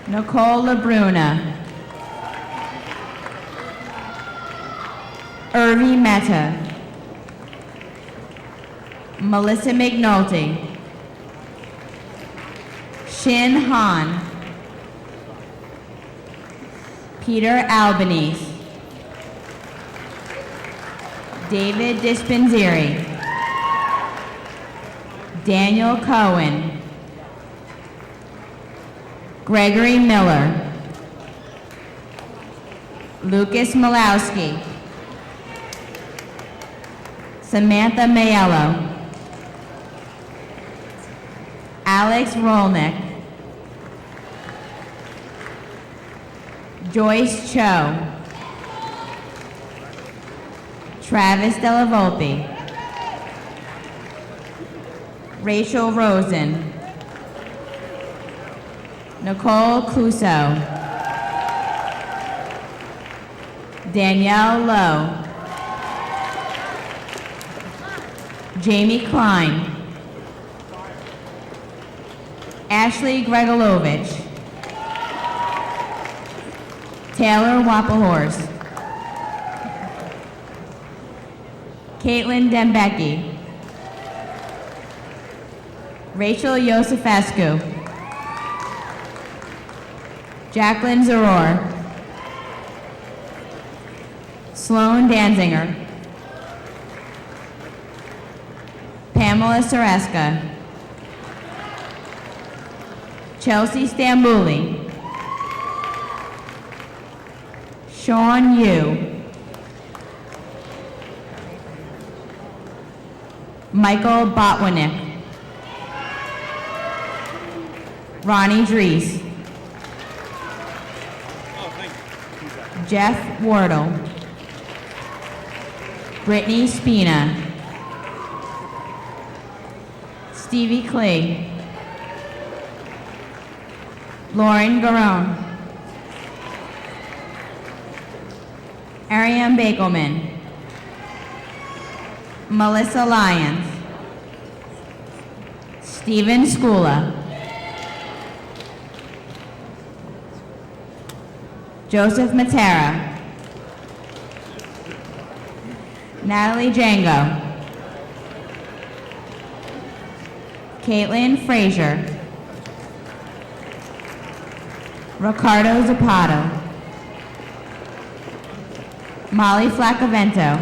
Speaker 1: Nicole LaBruna. Irvi Mehta. Melissa McNulty. Shin Han. Peter Albanese. David Dispenseri. Daniel Cohen. Gregory Miller. Lucas Malowski. Samantha Mayello. Alex Rolnick. Joyce Cho. Travis Della Volpe. Rachel Rosen. Nicole Cluso.
Speaker 15: Danielle Lowe. Jamie Klein. Ashley Gregolovich. Taylor Wapahorse. Caitlin Dembecki. Rachel Yosefescu. Jacqueline Zaror. Sloan Danziger. Pamela Sereska. Chelsea Stambuli. Sean Yu. Michael Botwinick. Ronnie Dries. Jeff Wardle. Brittany Spina. Stevie Clay. Lauren Garone. Ariane Bakelman. Melissa Lyons. Stephen Skula. Joseph Matera. Natalie Django. Caitlin Frazier. Ricardo Zapata. Molly Flacavento.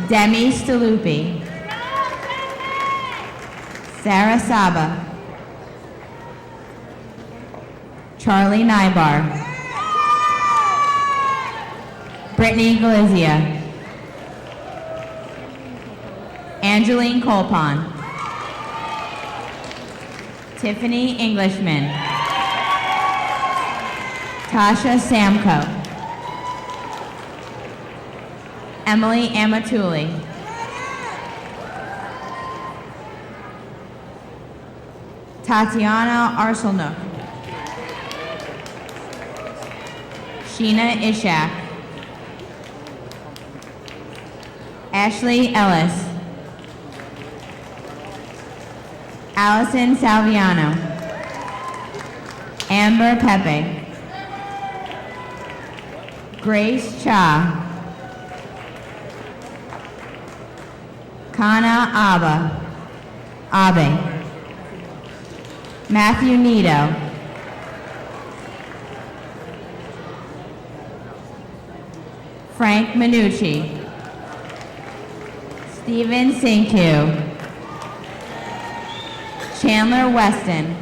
Speaker 15: Demi Staluppi. Sarah Saba. Charlie Nybar. Brittany Galizia. Angeline Colpon. Tiffany Englishman. Tasha Samko. Emily Amatuli. Tatiana Arselnook. Sheena Ishak. Ashley Ellis. Allison Salviano. Amber Pepe. Grace Cha. Kana Abe. Matthew Nito. Frank Minucci. Stephen Sinkhu. Chandler Weston.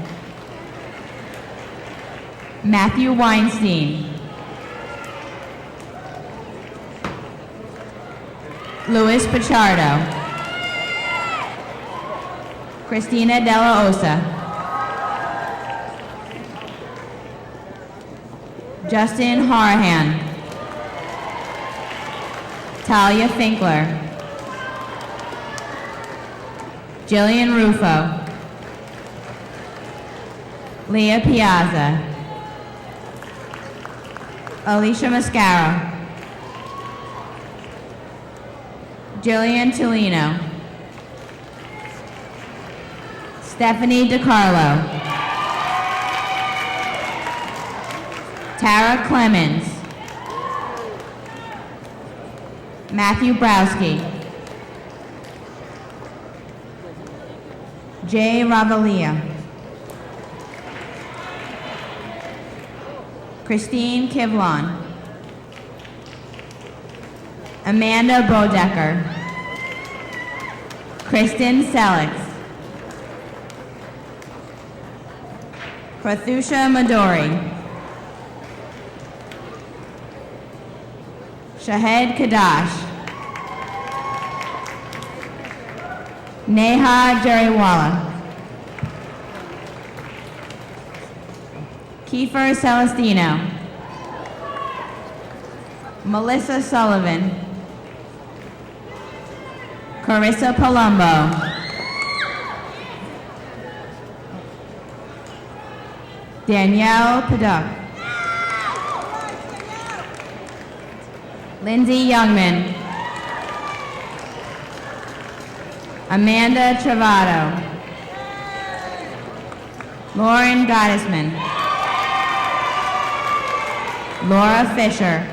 Speaker 15: Matthew Weinstein. Luis Pichardo. Christina Della Osa. Justin Harahan. Talia Finkler. Jillian Rufo. Leah Piazza. Alicia Mascaro. Jillian Tolino. Stephanie DiCarlo. Tara Clemens. Matthew Browski. Jay Ravalia. Christine Kivlon. Amanda Bodecker. Kristen Selix. Prathusha Madori. Shahed Kadash. Neha Jariwala. Kiefer Celestino. Melissa Sullivan. Carissa Palumbo. Danielle Paduk. Lindsay Youngman. Amanda Travato. Lauren Gottesman. Laura Fisher.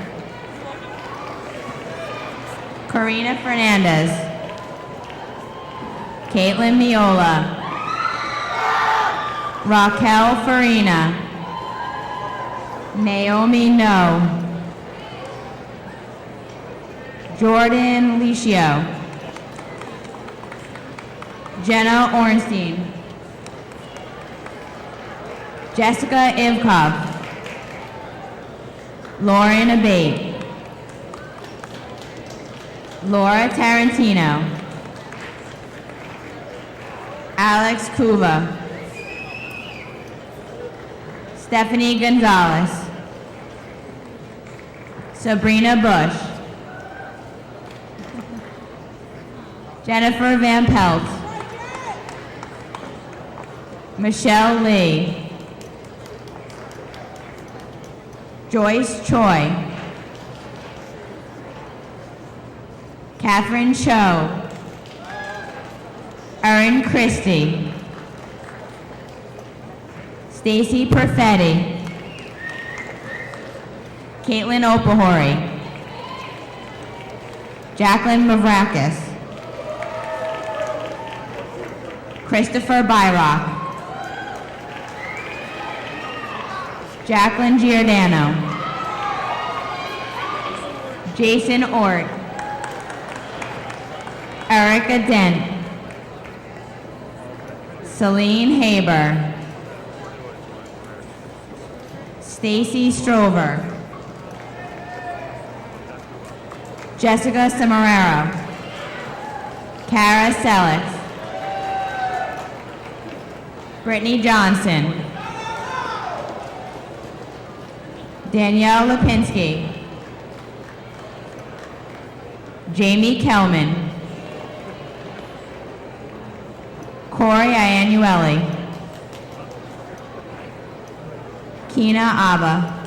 Speaker 15: Karina Fernandez. Caitlin Miola. Raquel Farina. Naomi No. Jordan Licio. Jenna Ornstein. Jessica Ivkov. Lauren Abate. Laura Tarantino. Alex Kuva. Stephanie Gonzalez. Sabrina Bush. Jennifer Van Pelt. Michelle Lee. Joyce Choi. Catherine Cho. Erin Christie. Stacy Perfetti. Caitlin Opahori. Jacqueline Mavrakis. Christopher Byrock. Jacqueline Giordano. Jason Ort. Erica Dent. Celine Haber. Stacy Strover. Jessica Samarero. Kara Selleck. Brittany Johnson. Danielle Lipinski. Jamie Kelman. Corey Ianueli. Kina Abba.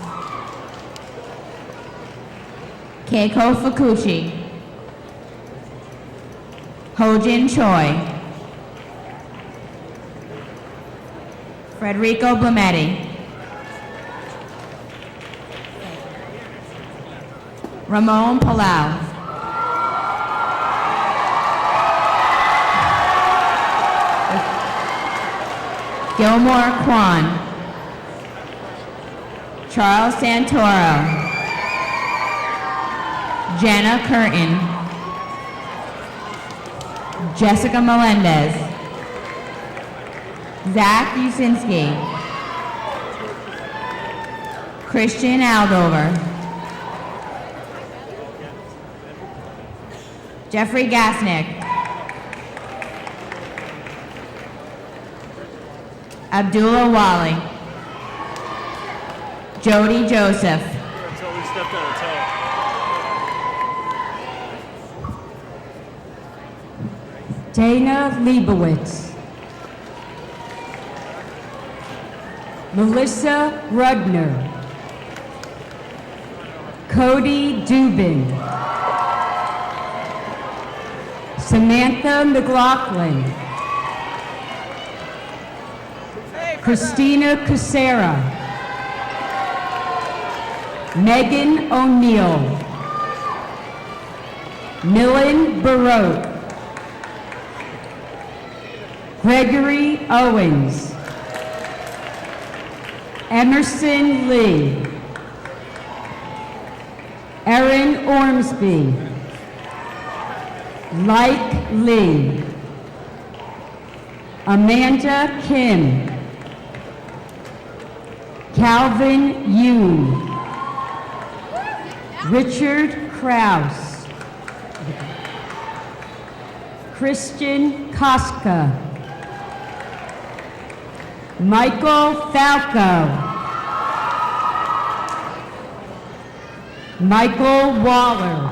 Speaker 15: Keiko Fukuchi. Hojin Choi. Federico Blametti. Ramon Palau. Gilmore Kwan. Charles Santoro. Jenna Curtin. Jessica Melendez. Zach Usinski. Christian Aldover. Jeffrey Gasnick. Abdullah Wali. Jody Joseph.
Speaker 2: Dana Leibowitz. Melissa Rudner. Cody Dubin. Samantha McLaughlin. Christina Casera. Megan O'Neill. Millen Baroque. Gregory Owens. Emerson Lee. Erin Ormsby. Like Lee. Amanda Kim. Calvin Yoon. Richard Krause. Christian Koska. Michael Falco. Michael Waller.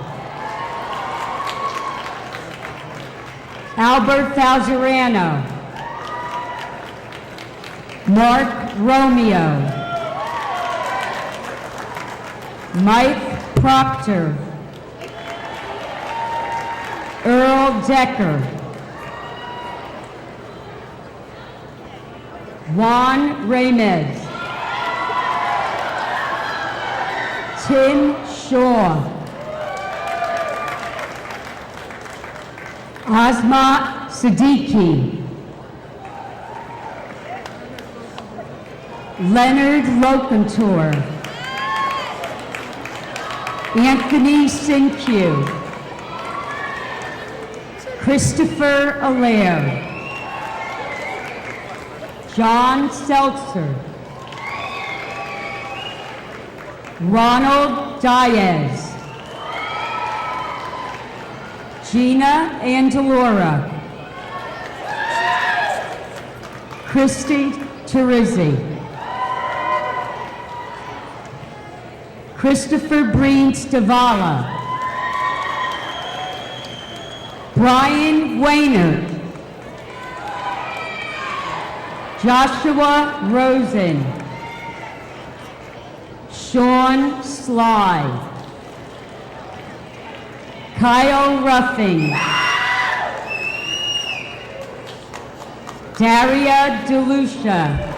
Speaker 2: Albert Falzerano. Mark Romeo. Mike Proctor.
Speaker 16: Earl Decker, Juan Ramez, Tim Shaw, Asma Siddiqui, Leonard Locantor, Anthony Sinque, Christopher Allaire, John Seltzer, Ronald Diaz, Gina Andalora, Christy Terizzi, Christopher Breen Stavala, Brian Waynard, Joshua Rosen, Sean Sly, Kyle Ruffing, Daria DeLucia,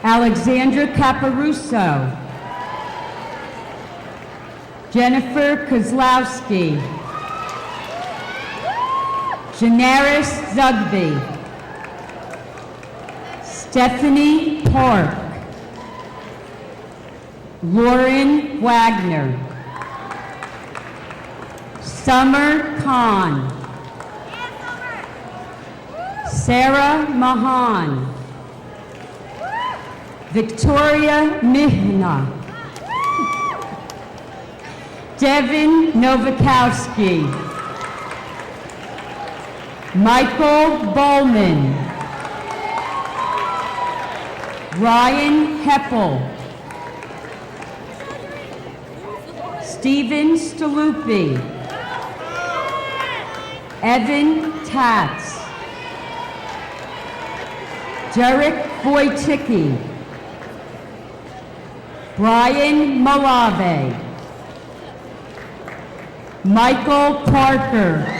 Speaker 16: Alexandra Caparuso, Jennifer Kozlowski, Janaris Zugby, Stephanie Park, Lauren Wagner, Summer Khan, Sarah Mahan, Victoria Mihna, Devin Novakowski, Michael Bowman, Ryan Heppel, Stephen Staluppi, Evan Tatz, Derek Wojcicki, Brian Malave, Michael Parker,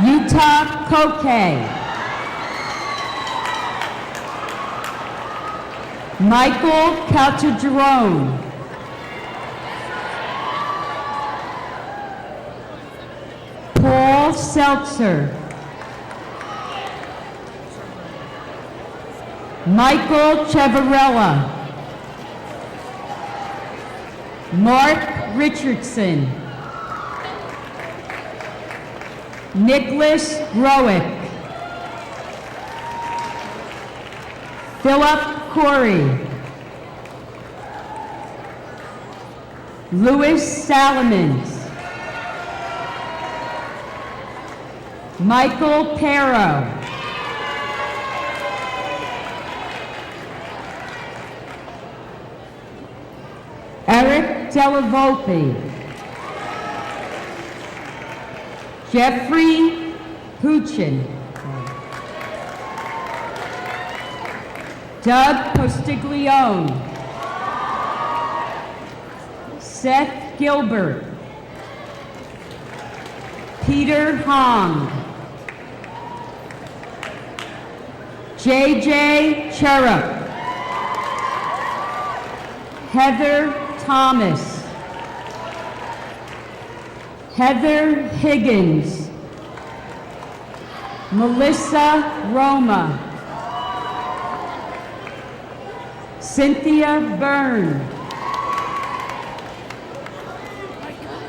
Speaker 16: Utah Koke, Michael Caltadrone, Paul Seltzer, Michael Chevarella, Mark Richardson, Nicholas Growick, Philip Corey, Louis Salamans, Michael Pero, Eric Delavolpe, Jeffrey Huchin, Doug Postiglione, Seth Gilbert, Peter Hong, J.J. Cherub, Heather Thomas, Heather Higgins, Melissa Roma, Cynthia Byrne,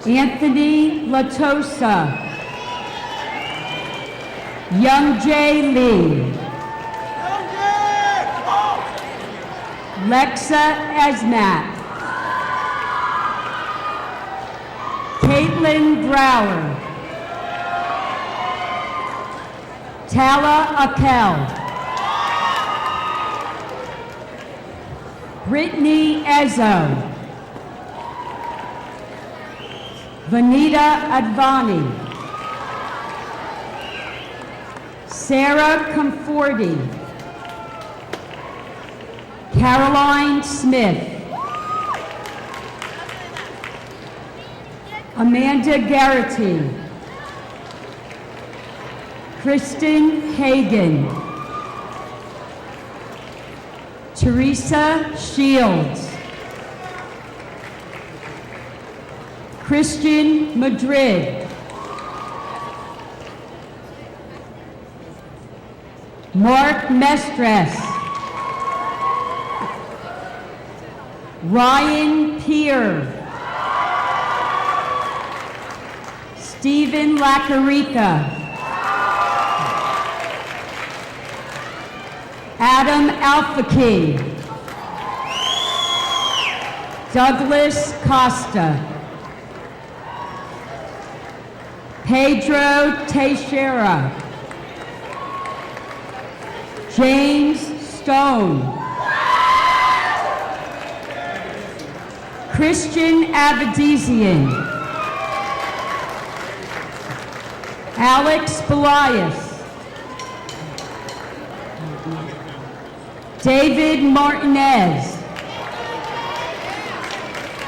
Speaker 16: Anthony Latosa, Young J. Lee, Lexa Esmat, Caitlin Brower, Tala Akel, Brittany Ezzo, Vanita Advani, Sarah Comforti, Caroline Smith, Amanda Garrity, Kristen Hagan, Teresa Shields, Christian Madrid, Mark Mestres, Ryan Peer, Stephen Lacarica, Adam Alfaki, Douglas Costa, Pedro Teixeira, James Stone, Christian Avedisian, Alex Belias, David Martinez,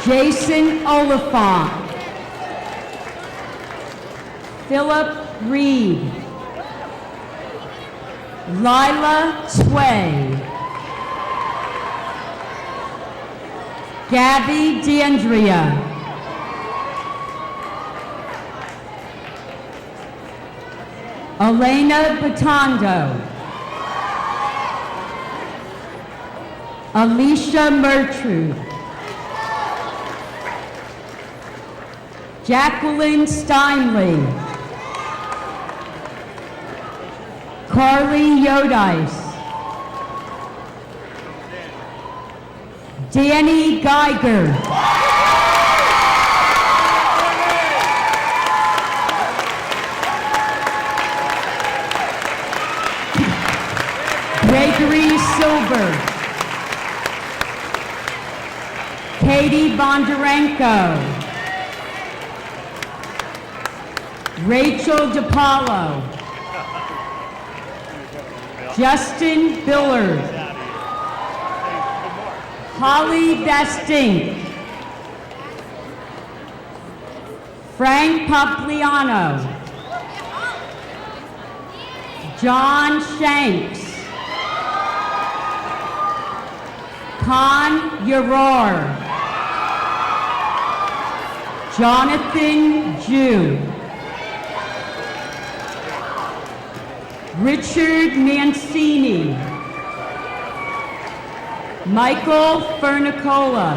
Speaker 16: Jason Oliphant, Philip Reed, Lila Tway, Gabby D'Andrea, Elena Batondo, Alicia Mertrude, Jacqueline Steinley, Carly Yodice, Danny Geiger, Gregory Silver, Katie Bondarenko, Rachel DiPaolo, Justin Billard, Holly Bestink, Frank Papliano, John Shanks, Con Yaror, Jonathan Jew, Richard Mancini, Michael Fernicola,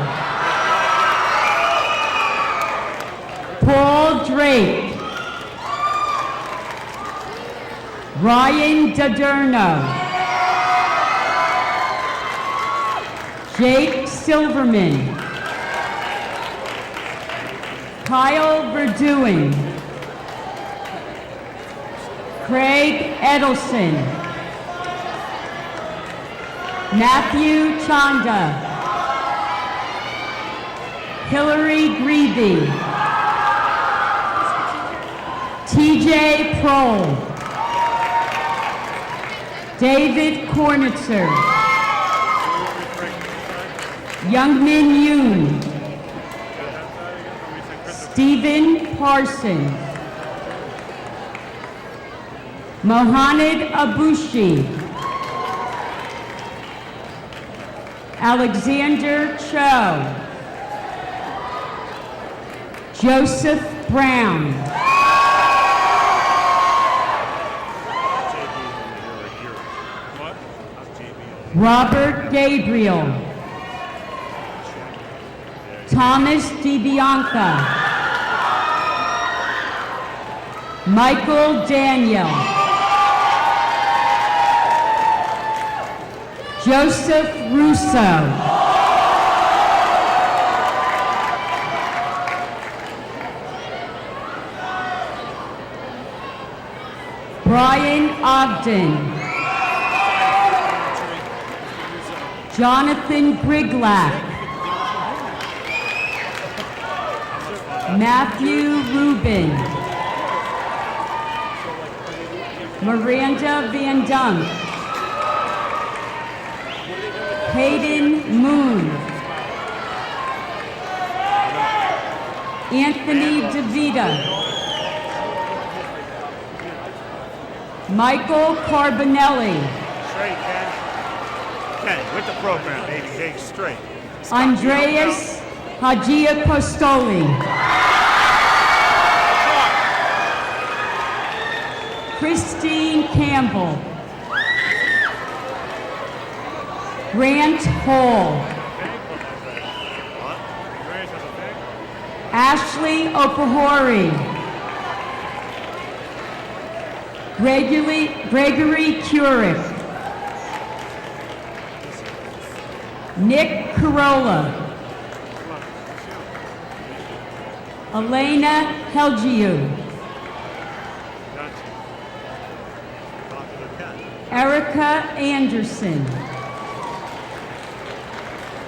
Speaker 16: Paul Drake, Ryan Daderno, Jake Silverman, Kyle Verduin, Craig Edelson, Matthew Chanda, Hillary Greeby, TJ Prohl, David Kornitzer, Youngmin Yoon, Stephen Parsons, Mohamed Abushi, Alexander Cho, Joseph Brown, Robert Gabriel, Thomas DiBianca, Michael Daniel, Joseph Russo, Brian Ogden, Jonathan Briglak, Matthew Rubin, Miranda Van Dunk, Hayden Moon, Anthony DeVita. Michael Carbonelli.
Speaker 17: Straight, Ken. Ken, with the program, baby. Hey, straight.
Speaker 16: Andreas Hagiapostoli. Christine Campbell. Grant Hall. Ashley Opahori. Gregory Curick. Nick Carolla. Elena Helgiu. Erica Anderson.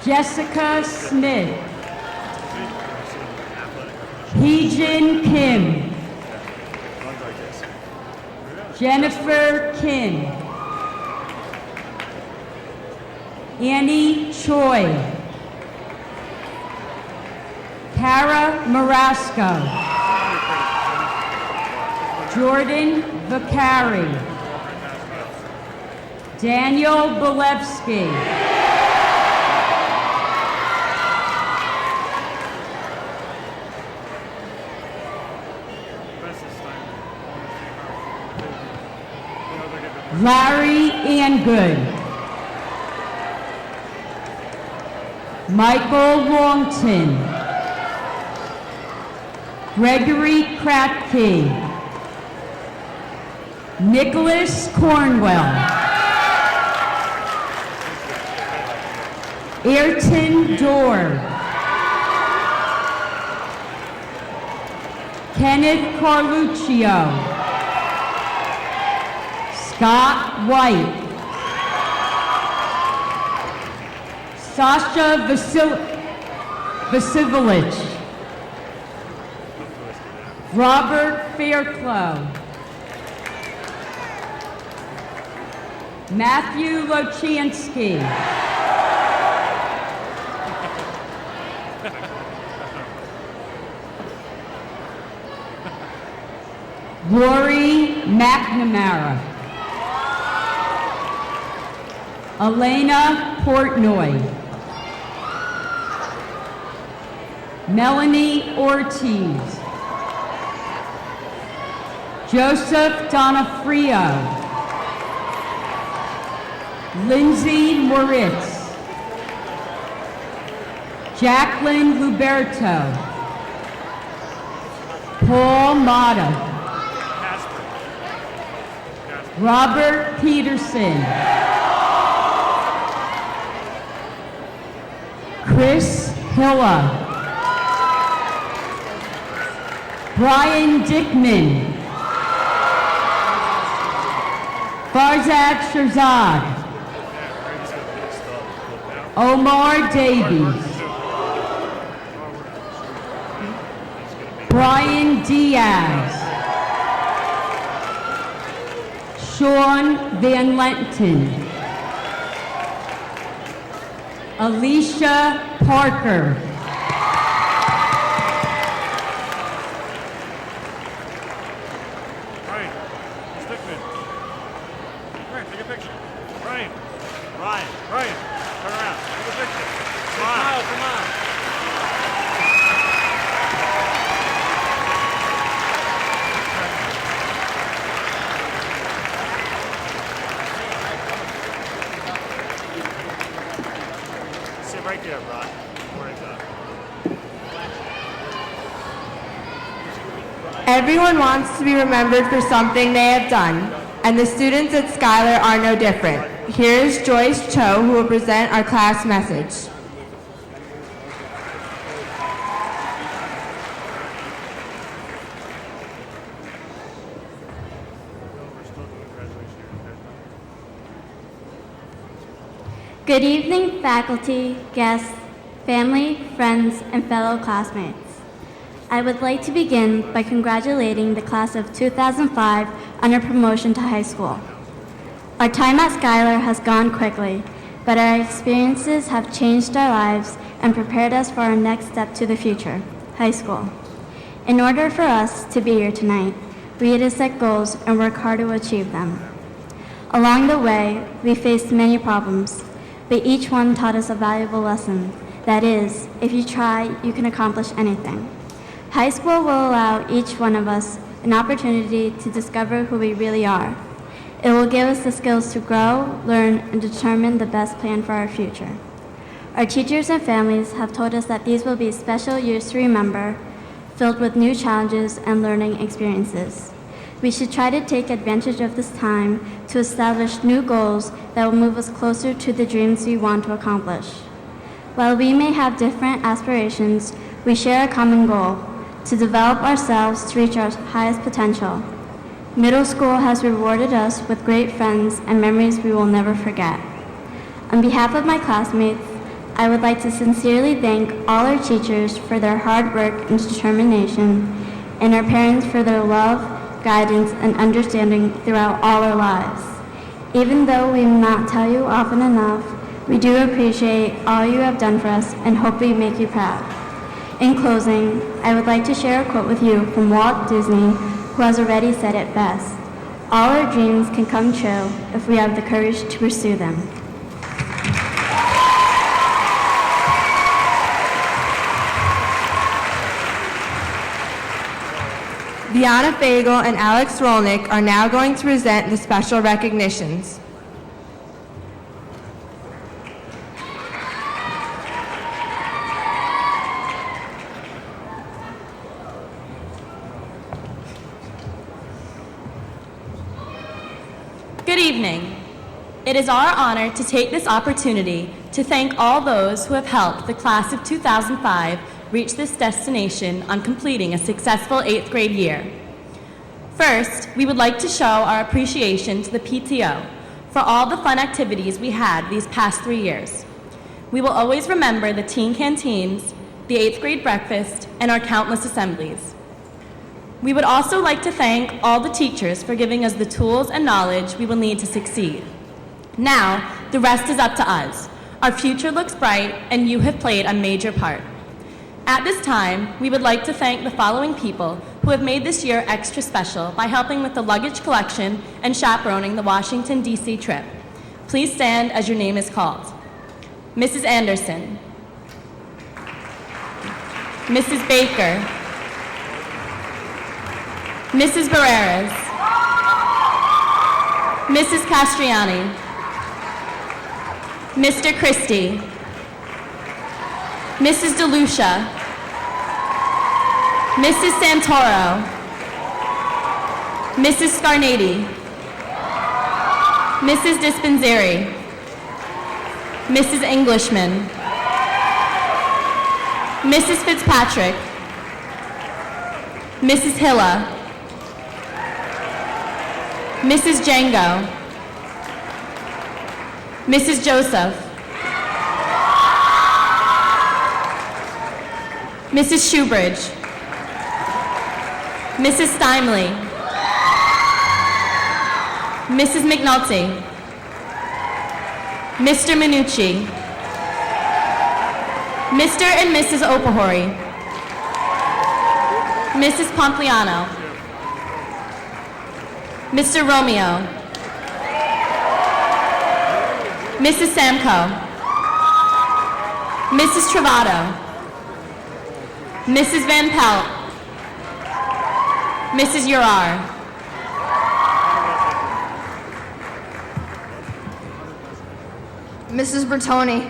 Speaker 16: Jessica Smith. Heejin Kim. Jennifer Kim. Annie Choi. Kara Marasco. Jordan Vicari. Daniel Bolevsky. Larry Angood. Michael Longton. Gregory Kratke. Nicholas Cornwell. Ayrton Dorr. Kenneth Carluccio. Scott White. Sasha Vasilievich. Robert Fairclough. Matthew Lochiansky. Lori McNamara. Elena Portnoy. Melanie Ortiz. Joseph Donofrio. Lindsay Moritz. Jacqueline Luberto. Paul Mata. Robert Peterson. Chris Hilla. Brian Dickman. Farzad Shirzad. Omar Davies. Brian Diaz. Sean Van Lenton. Alicia Parker.
Speaker 17: Ryan, Stickman. Ryan, take a picture. Ryan, turn around. Take a picture. Smile, come on. Sit right there, Rod.
Speaker 11: Everyone wants to be remembered for something they have done, and the students at Schuyler are no different. Here is Joyce Cho, who will present our class message.
Speaker 18: Good evening, faculty, guests, family, friends, and fellow classmates. I would like to begin by congratulating the class of 2005 on their promotion to high school. Our time at Schuyler has gone quickly, but our experiences have changed our lives and prepared us for our next step to the future, high school. In order for us to be here tonight, we had to set goals and work hard to achieve them. Along the way, we faced many problems, but each one taught us a valuable lesson. That is, if you try, you can accomplish anything. High school will allow each one of us an opportunity to discover who we really are. It will give us the skills to grow, learn, and determine the best plan for our future. Our teachers and families have told us that these will be special years to remember, filled with new challenges and learning experiences. We should try to take advantage of this time to establish new goals that will move us closer to the dreams we want to accomplish. While we may have different aspirations, we share a common goal: to develop ourselves to reach our highest potential. Middle school has rewarded us with great friends and memories we will never forget. On behalf of my classmates, I would like to sincerely thank all our teachers for their hard work and determination, and our parents for their love, guidance, and understanding throughout all our lives. Even though we may not tell you often enough, we do appreciate all you have done for us and hope we make you proud. In closing, I would like to share a quote with you from Walt Disney, who has already said it best: "All our dreams can come true if we have the courage to pursue them."
Speaker 11: Deanna Fagel and Alex Rolnick are now going to present the special recognitions.
Speaker 1: Good evening. It is our honor to take this opportunity to thank all those who have helped the class of 2005 reach this destination on completing a successful 8th grade year. First, we would like to show our appreciation to the PTO for all the fun activities we had these past 3 years. We will always remember the teen canteens, the 8th grade breakfast, and our countless assemblies. We would also like to thank all the teachers for giving us the tools and knowledge we will need to succeed. Now, the rest is up to us. Our future looks bright, and you have played a major part. At this time, we would like to thank the following people who have made this year extra special by helping with the luggage collection and chaperoning the Washington, D.C. trip. Please stand as your name is called. Mrs. Anderson, Mrs. Baker, Mrs. Barreras, Mrs. Castriani, Mr. Christie, Mrs. DeLucia, Mrs. Santoro, Mrs. Scarnati, Mrs. Dispenseri, Mrs. Englishman, Mrs. Fitzpatrick, Mrs. Hilla, Mrs. Django, Mrs. Joseph, Mrs. Shoebridge, Mrs. Steinley, Mrs. McNulty, Mr. Minucci, Mr. and Mrs. Opahori, Mrs. Pompliano, Mr. Romeo, Mrs. Samko, Mrs. Travato, Mrs. Van Pelt, Mrs. Urar,
Speaker 19: Mrs. Bertoni,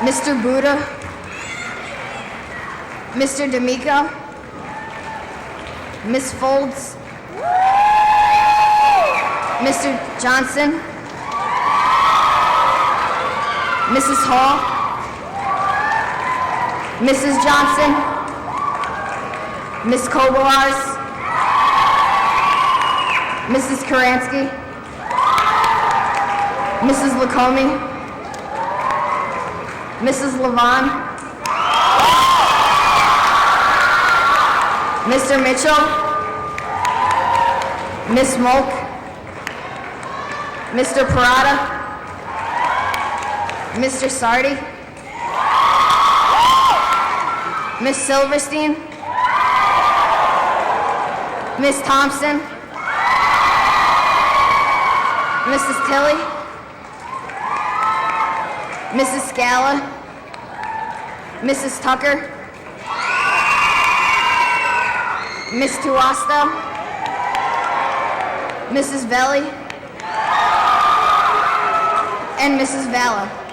Speaker 19: Mr. Buddha, Mr. D'Amico, Miss Folds, Mr. Johnson, Mrs. Hall, Mrs. Johnson, Miss Kobolars, Mrs. Karansky, Mrs. Lacombe, Mrs. Levon, Mr. Mitchell, Miss Molk, Mr. Parada, Mr. Sardi, Miss Silverstein, Miss Thompson, Mrs. Tilley, Mrs. Scala, Mrs. Tucker, Miss Tuasto, Mrs. Velli, and Mrs. Valla.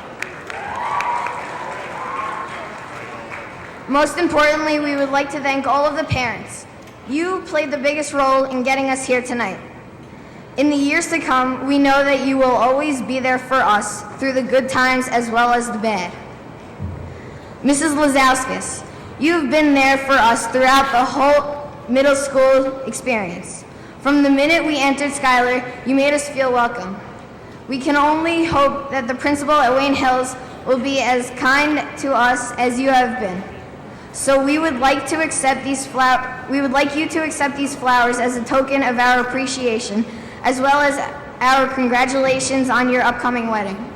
Speaker 19: Most importantly, we would like to thank all of the parents. You played the biggest role in getting us here tonight. In the years to come, we know that you will always be there for us through the good times as well as the bad. Mrs. Lazauskas, you've been there for us throughout the whole middle school experience. From the minute we entered Schuyler, you made us feel welcome. We can only hope that the principal at Wayne Hills will be as kind to us as you have been. So we would like you to accept these flowers as a token of our appreciation, as well as our congratulations on your upcoming wedding.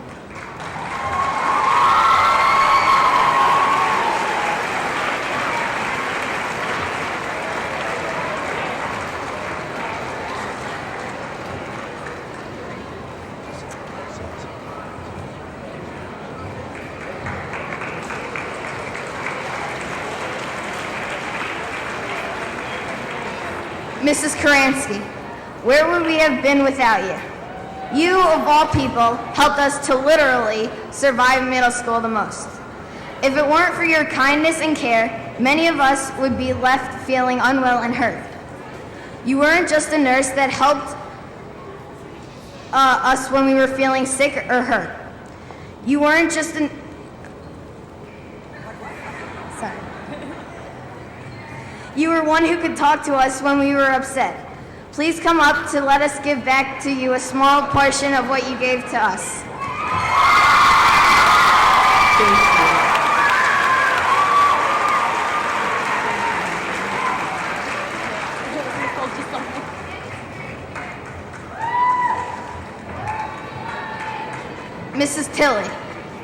Speaker 19: Mrs. Karansky, where would we have been without you? You, of all people, helped us to literally survive middle school the most. If it weren't for your kindness and care, many of us would be left feeling unwell and hurt. You weren't just a nurse that helped us when we were feeling sick or hurt. You weren't just You were one who could talk to us when we were upset. Please come up to let us give back to you a small portion of what you gave to us. Mrs. Tilley,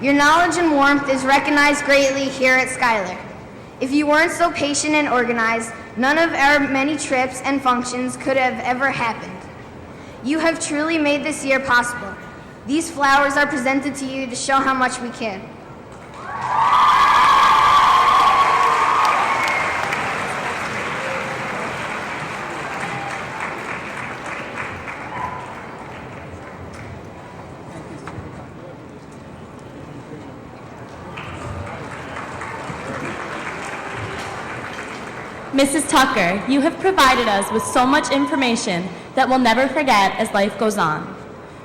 Speaker 19: your knowledge and warmth is recognized greatly here at Schuyler. If you weren't so patient and organized, none of our many trips and functions could have ever happened. You have truly made this year possible. These flowers are presented to you to show how much we care.
Speaker 1: Mrs. Tucker, you have provided us with so much information that we'll never forget as life goes on.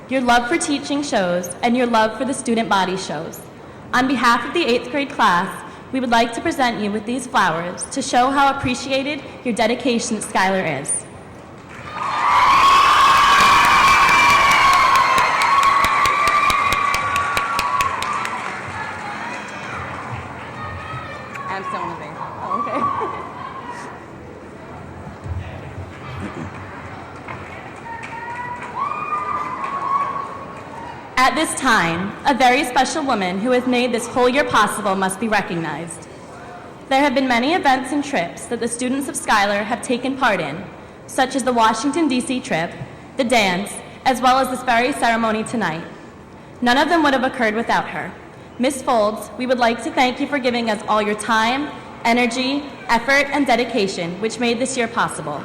Speaker 1: Your love for teaching shows, and your love for the student body shows. On behalf of the 8th grade class, we would like to present you with these flowers to show how appreciated your dedication at Schuyler is. I'm still on the thing. Oh, okay. At this time, a very special woman who has made this whole year possible must be recognized. There have been many events and trips that the students of Schuyler have taken part in, such as the Washington, D.C. trip, the dance, as well as this very ceremony tonight. None of them would have occurred without her. Ms. Folds, we would like to thank you for giving us all your time, energy, effort, and dedication, which made this year possible.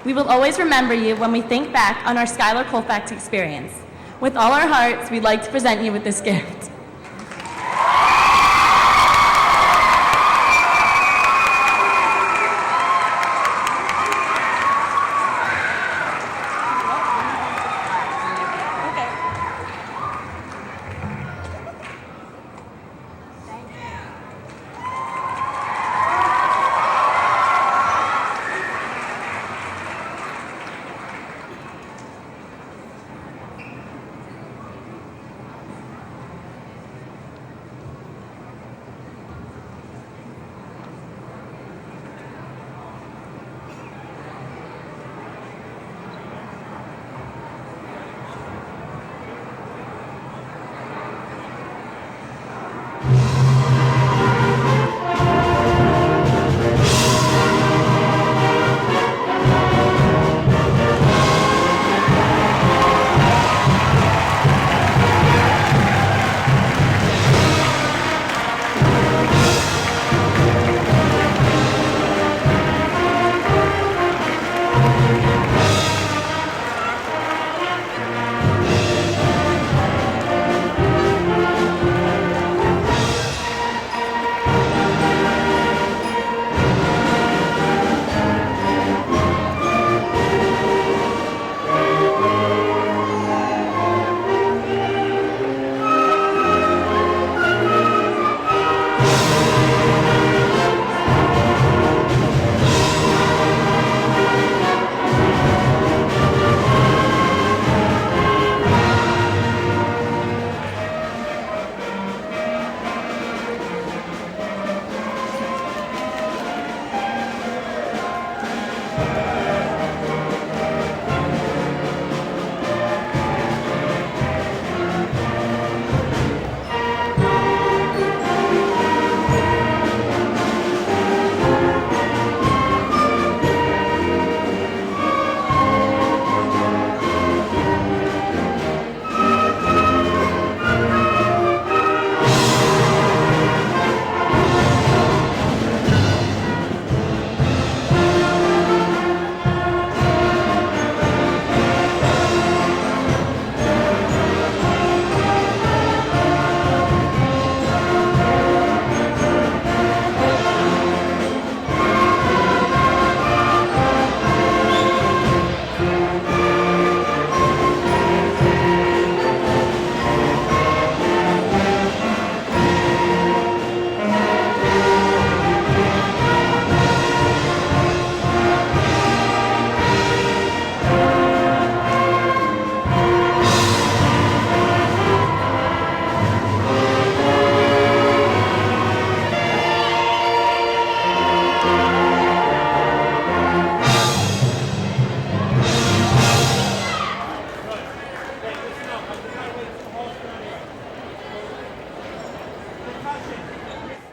Speaker 1: We will always remember you when we think back on our Schuyler Colfax experience. With all our hearts, we'd like to present you with this gift.
Speaker 17: percussion.